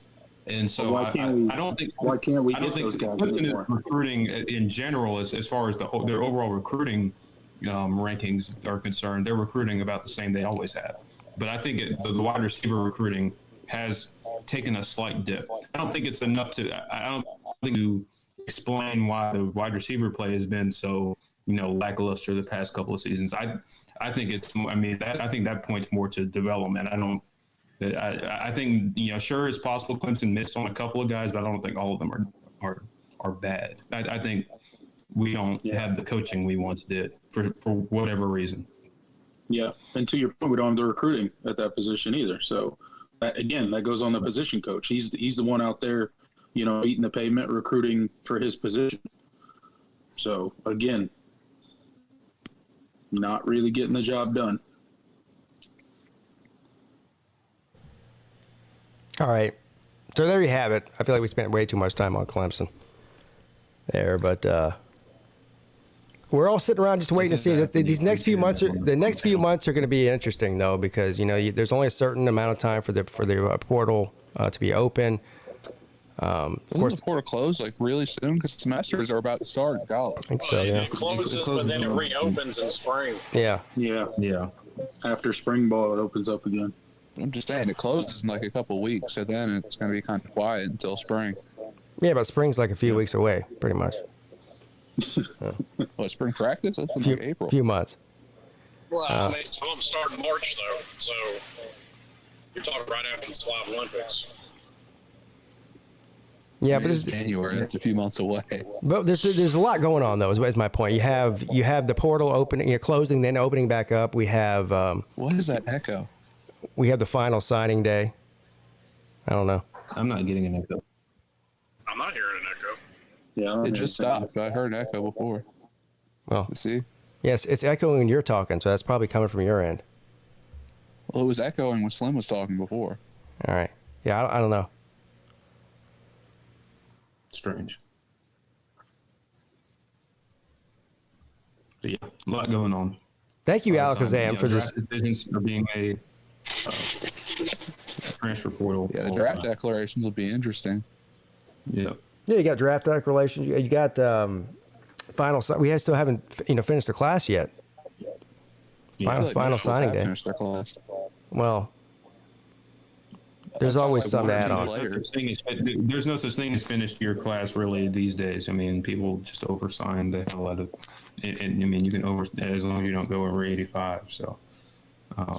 S6: And so I don't think Clemson is recruiting in general as far as their overall recruiting rankings are concerned. They're recruiting about the same they always have. But I think the wide receiver recruiting has taken a slight dip. I don't think it's enough to explain why the wide receiver play has been so lackluster the past couple of seasons. I think that points more to development. I think sure, it's possible Clemson missed on a couple of guys, but I don't think all of them are bad. I think we don't have the coaching we once did for whatever reason.
S9: Yeah, and to your point, we don't have the recruiting at that position either. So again, that goes on the position coach. He's the one out there, eating the pavement, recruiting for his position. So again, not really getting the job done.
S2: All right. So there you have it. I feel like we spent way too much time on Clemson there, but we're all sitting around just waiting to see. These next few months are going to be interesting, though, because there's only a certain amount of time for the portal to be open.
S5: Of course, the portal close like really soon because semesters are about to start in college.
S2: I think so. Yeah.
S7: It closes, but then it reopens in spring.
S2: Yeah.
S9: After spring ball, it opens up again.
S5: I'm just saying it closes in like a couple of weeks, so then it's going to be kind of quiet until spring.
S2: Yeah, but spring's like a few weeks away, pretty much.
S5: What, spring practice? That's in like April.
S2: Few months.
S7: Well, some of them start in March though, so you're talking right after the Slav Olympics.
S2: Yeah, but it's
S5: January. That's a few months away.
S2: But there's a lot going on though. Is my point. You have the portal opening, closing, then opening back up. We have
S5: what is that echo?
S2: We have the final signing day. I don't know.
S6: I'm not getting an echo.
S7: I'm not hearing an echo.
S9: Yeah,
S5: it just stopped. I heard an echo before.
S2: Well,
S5: see.
S2: Yes, it's echoing when you're talking, so that's probably coming from your end.
S5: Well, it was echoing when Slim was talking before.
S2: All right. Yeah, I don't know.
S6: Strange. But yeah, a lot going on.
S2: Thank you, Alakazam, for this.
S6: Draft decisions are being made. Transfer portal.
S5: Yeah, the draft declarations will be interesting.
S6: Yeah.
S2: Yeah, you got draft declarations. You got final. We still haven't finished the class yet. Final signing day.
S5: Finished their class.
S2: Well, there's always some to add on.
S6: There's no such thing as finished year class really these days. I mean, people just oversign the hell out of, and I mean, you can as long as you don't go over 85. So, I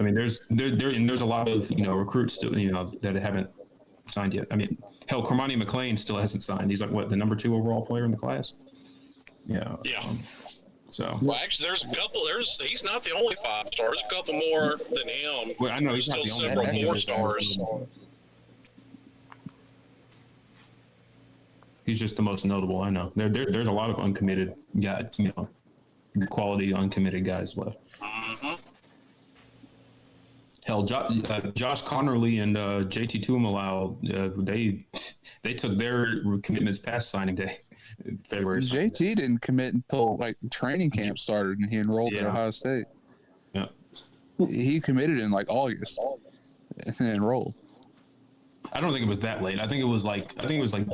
S6: mean, there's a lot of recruits still that haven't signed yet. I mean, hell, Cormani McLean still hasn't signed. He's like the number 2 overall player in the class. Yeah.
S7: Yeah.
S6: So.
S7: Well, actually, there's a couple. He's not the only 5-star. There's a couple more than him.
S6: Well, I know he's
S7: still
S6: not the
S7: several
S6: only
S7: 4-stars.
S6: He's just the most notable. I know. There's a lot of uncommitted guys, quality uncommitted guys left.
S7: Mm-hmm.
S6: Hell, Josh Connerly and JT Tuimalau, they took their commitments past signing day, February.
S5: JT didn't commit until training camp started, and he enrolled at Ohio State.
S6: Yeah,
S5: he committed in August and then enrolled.
S6: I don't think it was that late. I think it was like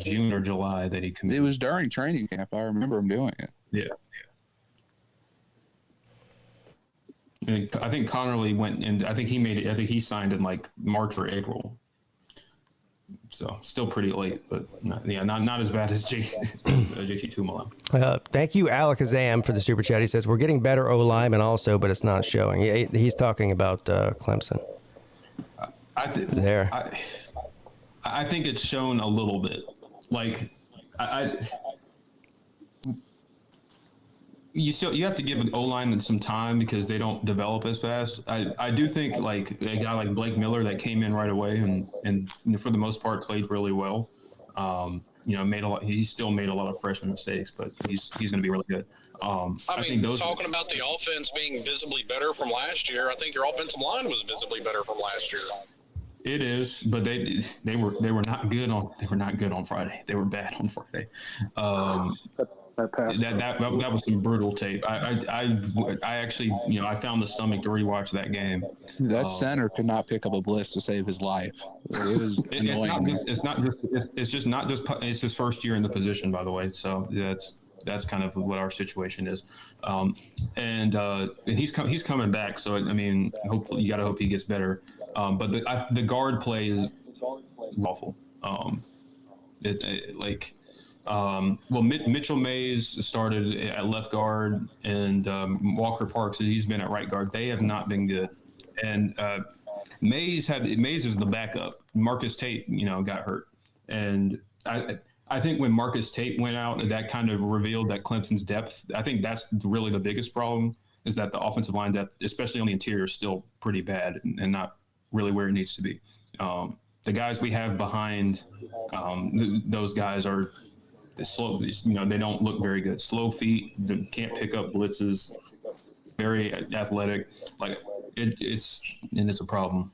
S6: June or July that he committed.
S5: It was during training camp. I remember him doing it.
S6: Yeah. I think Connerly went and I think he signed in March or April. So still pretty late, but not as bad as JT Tuimalau.
S2: Thank you, Alakazam, for the super chat. He says we're getting better O-linemen also, but it's not showing. He's talking about Clemson.
S6: I think it's shown a little bit. You have to give an O-line some time because they don't develop as fast. I do think a guy like Blake Miller that came in right away and for the most part played really well. He still made a lot of freshman mistakes, but he's going to be really good.
S7: I mean, talking about the offense being visibly better from last year, I think your offensive line was visibly better from last year.
S6: It is, but they were not good on Friday. They were bad on Friday. That was some brutal tape. I actually I found the stomach to rewatch that game.
S5: That center could not pick up a blitz to save his life. It was annoying. It's his first year in the position, by the way. So that's kind of what our situation is. And he's coming back. So I mean, hopefully you got to hope he gets better. But the guard play is awful. Mitchell Mays started at left guard, and Walker Parks, he's been at right guard. They have not been good. And Mays is the backup. Marcus Tate, got hurt. And I think when Marcus Tate went out, that kind of revealed that Clemson's depth. I think that's really the biggest problem, is that the offensive line depth, especially on the interior, is still pretty bad and not really where it needs to be. The guys we have behind those guys are slow. They don't look very good. Slow feet, they can't pick up blitzes. Very athletic. It's a problem.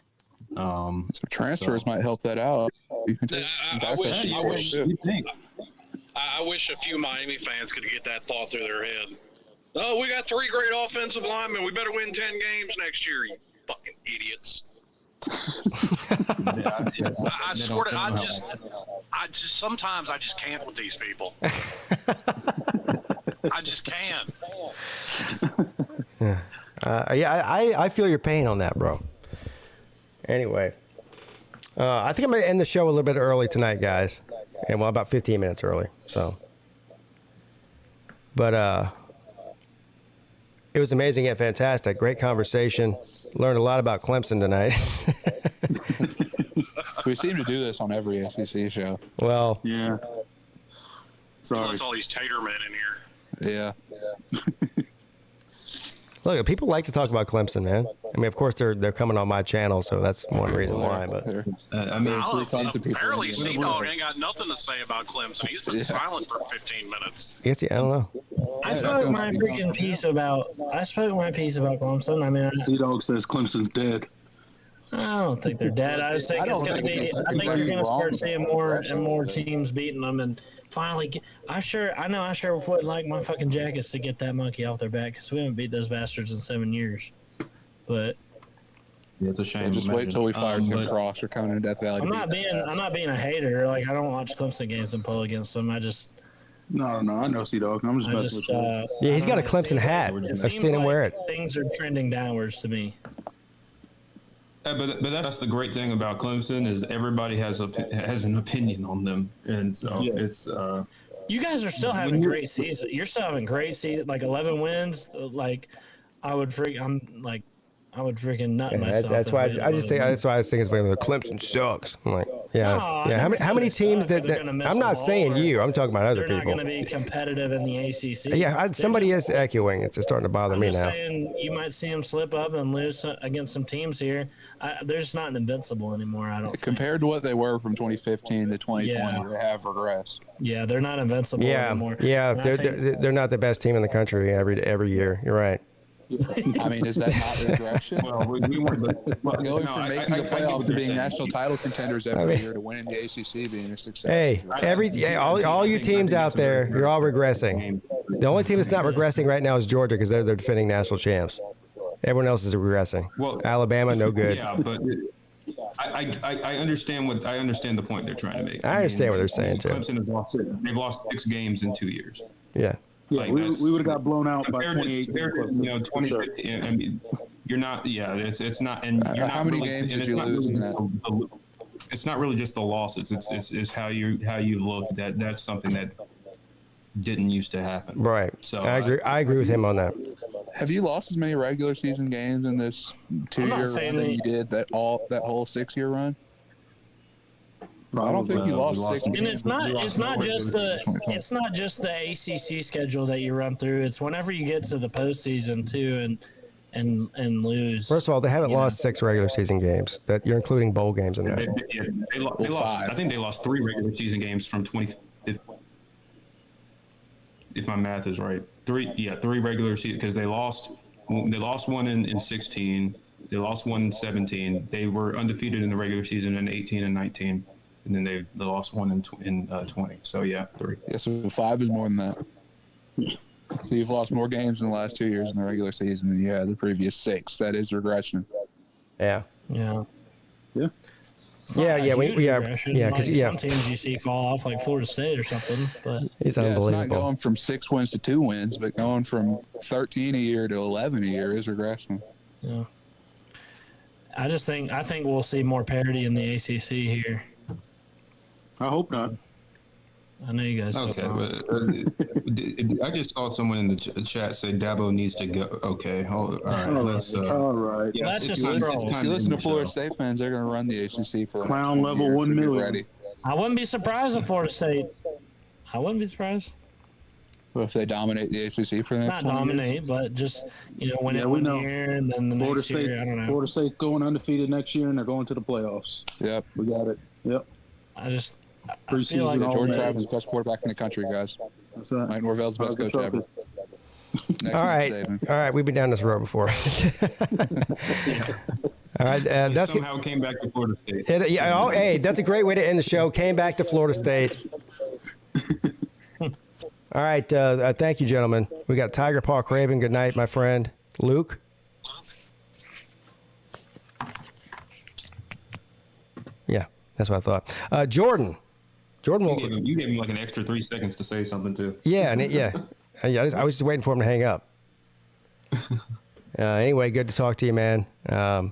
S5: Transfers might help that out.
S7: I wish a few Miami fans could get that thought through their head. Oh, we got 3 great offensive linemen. We better win 10 games next year, you fucking idiots. I swear to I just sometimes I just can't with these people. I just can't.
S2: I feel your pain on that, bro. Anyway, I think I'm gonna end the show a little bit early tonight, guys, and about 15 minutes early. So, but it was amazing and fantastic. Great conversation. Learned a lot about Clemson tonight.
S5: We seem to do this on every SEC show.
S2: Well,
S9: yeah. Sorry.
S7: There's all these tater men in here.
S5: Yeah.
S2: Look, people like to talk about Clemson, man. I mean, of course, they're coming on my channel, so that's one reason why. But
S7: apparently, C-Dog ain't got nothing to say about Clemson. He's been silent for 15 minutes.
S2: I don't know.
S10: I spoke my piece about Clemson. I mean,
S9: C-Dog says Clemson's dead.
S10: I don't think they're dead. I just think it's going to be. I think you're going to start seeing more and more teams beating them, and finally, I sure would like my fucking Jackets to get that monkey off their back because we haven't beat those bastards in 7 years. But
S6: yeah, it's a shame.
S5: Yeah, just wait till we fire Tim Cross. We're coming to Death Valley.
S10: I'm not being a hater. Like I don't watch Clemson games and pull against them. I just.
S9: No, I know C-Dog. I'm just messing with you.
S2: Yeah, he's got a Clemson hat. I've seen him wear it.
S10: Things are trending downwards to me.
S6: But that's the great thing about Clemson is everybody has an opinion on them, and so it's.
S10: You guys are still having great season. You're still having great season, like 11 wins. Like I would freaking nut myself.
S2: That's why I was thinking it's funny. Clemson sucks. I'm like, yeah. How many teams that I'm not saying you. I'm talking about other
S10: people. They're not going to be competitive in the ACC.
S2: Yeah, somebody is echoing. It's starting to bother me now.
S10: I'm saying you might see them slip up and lose against some teams here. They're just not invincible anymore. I don't.
S5: Compared to what they were from 2015 to 2020, they have regressed.
S10: Yeah, they're not invincible anymore.
S2: Yeah, they're not the best team in the country every year. You're right.
S5: I mean, is that not regression?
S6: Well, we weren't
S5: going from making the playoffs to being national title contenders every year to winning the ACC being a success.
S2: Hey, all you teams out there, you're all regressing. The only team that's not regressing right now is Georgia because they're the defending national champs. Everyone else is regressing. Well, Alabama, no good.
S6: Yeah, but I understand the point they're trying to make.
S2: I understand what they're saying too.
S6: Clemson they've lost 6 games in 2 years.
S2: Yeah.
S9: Yeah, like we would have got blown out by 2018.
S6: 2015. I mean, you're not. Yeah, it's not. And you're not
S5: how many
S6: really,
S5: games did you lose in that?
S6: It's not really just the losses. It's how you look. That's something that didn't used to happen.
S2: Right.
S6: So
S2: I agree with him on that.
S5: Have you lost as many regular season games in this 2-year run that you did that whole 6-year run? I don't think you lost 6 games.
S10: And it's not just the ACC schedule that you run through. It's whenever you get to the postseason too, and lose.
S2: First of all, they haven't lost 6 regular season games. That you're including bowl games in that.
S6: They lost. I think they lost 3 regular season games from 20. If my math is right, 3 regular season because they lost one in 16. They lost one in 17. They were undefeated in the regular season in 18 and 19. And then they lost one in 20. So, 3.
S5: Yeah, so 5 is more than that. So you've lost more games in the last 2 years in the regular season than you had the previous 6. That is regression.
S2: Yeah.
S10: Yeah.
S9: Yeah.
S10: Because some teams you see fall off, like Florida State or something. But
S2: it's unbelievable.
S5: It's not going from 6 wins to 2 wins, but going from 13 a year to 11 a year is regression.
S10: Yeah. I think we'll see more parity in the ACC here.
S9: I hope not.
S10: I know you guys.
S6: Okay, but I just saw someone in the chat say Dabo needs to go. Okay, all right.
S9: All right.
S6: Yeah,
S10: that's just
S5: if you listen to Florida State fans, they're going to run the ACC for the
S9: clown level 1 million.
S5: Ready.
S10: I wouldn't be surprised if Florida State. I wouldn't be surprised.
S5: Well, if they dominate the ACC for the next 20
S10: Not dominate,
S5: years.
S10: but just win it one year and then the
S9: Florida
S10: next year. I don't know.
S9: Florida State's going undefeated next year and they're going to the playoffs.
S5: Yep,
S9: we got it. Yep.
S10: I feel like
S5: George Travis, best quarterback in the country, guys.
S9: That's right.
S5: Mike Norvell's the best coach ever.
S2: All right, we've been down this road before. All right, that's
S6: somehow came back to Florida State.
S2: Hey, that's a great way to end the show. Came back to Florida State. All right, thank you, gentlemen. We got Tiger Paw Craven. Good night, my friend Luke. Yeah, that's what I thought. Jordan will.
S6: You gave him like an extra 3 seconds to say something too.
S2: Yeah, I was just waiting for him to hang up. Anyway, good to talk to you, man. And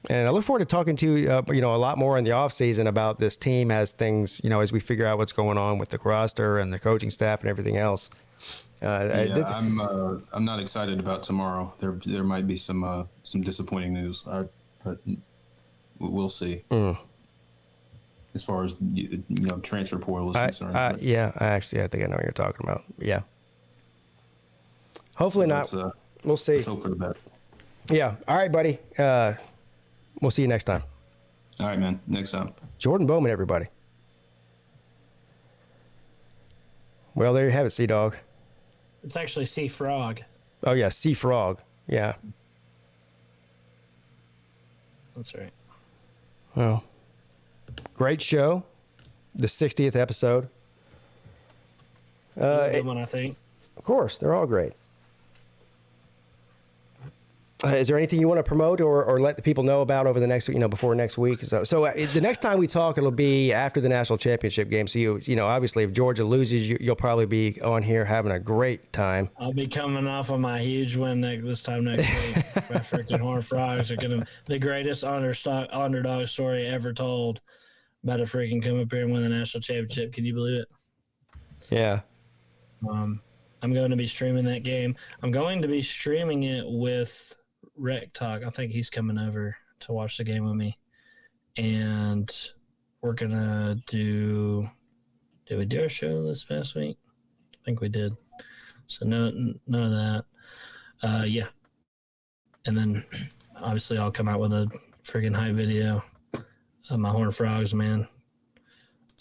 S2: I look forward to talking to you, a lot more in the off season about this team as things, as we figure out what's going on with the roster and the coaching staff and everything else.
S6: I'm not excited about tomorrow. There might be some disappointing news, but we'll see. As far as transfer portal is concerned.
S2: I think I know what you're talking about. Yeah. Hopefully not. We'll see.
S6: Let's hope for the best.
S2: Yeah. All right, buddy. We'll see you next time.
S6: All right, man. Next time.
S2: Jordan Bowman, everybody. Well, there you have it, Sea Dog.
S10: It's actually Sea Frog.
S2: Oh yeah, Sea Frog. Yeah.
S10: That's right.
S2: Well, great show. The 60th episode.
S10: That's a good one, I think.
S2: Of course, they're all great. Is there anything you want to promote or let the people know about over the next, before next week? So the next time we talk, it'll be after the national championship game. So obviously, if Georgia loses, you'll probably be on here having a great time.
S10: I'll be coming off of my huge win this time next week. My freaking Horned Frogs are the greatest underdog story ever told. About to freaking come up here and win the national championship. Can you believe it?
S2: Yeah.
S10: I'm going to be streaming that game. I'm going to be streaming it with Rec Talk. I think he's coming over to watch the game with me. And we're going to do... Did we do our show this past week? I think we did. So none of that. Yeah. And then obviously I'll come out with a freaking hype video of my Horned Frogs, man.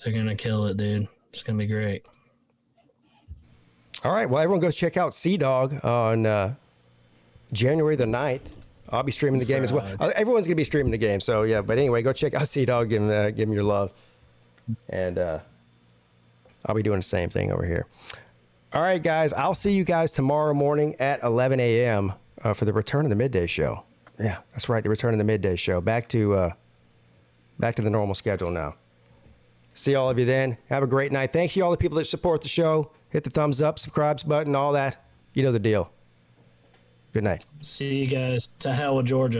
S10: They're going to kill it, dude. It's going to be great.
S2: All right. Well, everyone go check out Sea Dog on January the 9th. I'll be streaming the game as well. Everyone's going to be streaming the game. So, yeah. But anyway, go check out Sea Dog. Give him your love. And I'll be doing the same thing over here. All right, guys. I'll see you guys tomorrow morning at 11 a.m. For the return of the midday show. Yeah, that's right. The return of the midday show. Back to the normal schedule now. See all of you then. Have a great night. Thanks to all the people that support the show. Hit the thumbs up, subscribe button, all that. You know the deal. Good night.
S10: See you guys. To hell with Georgia.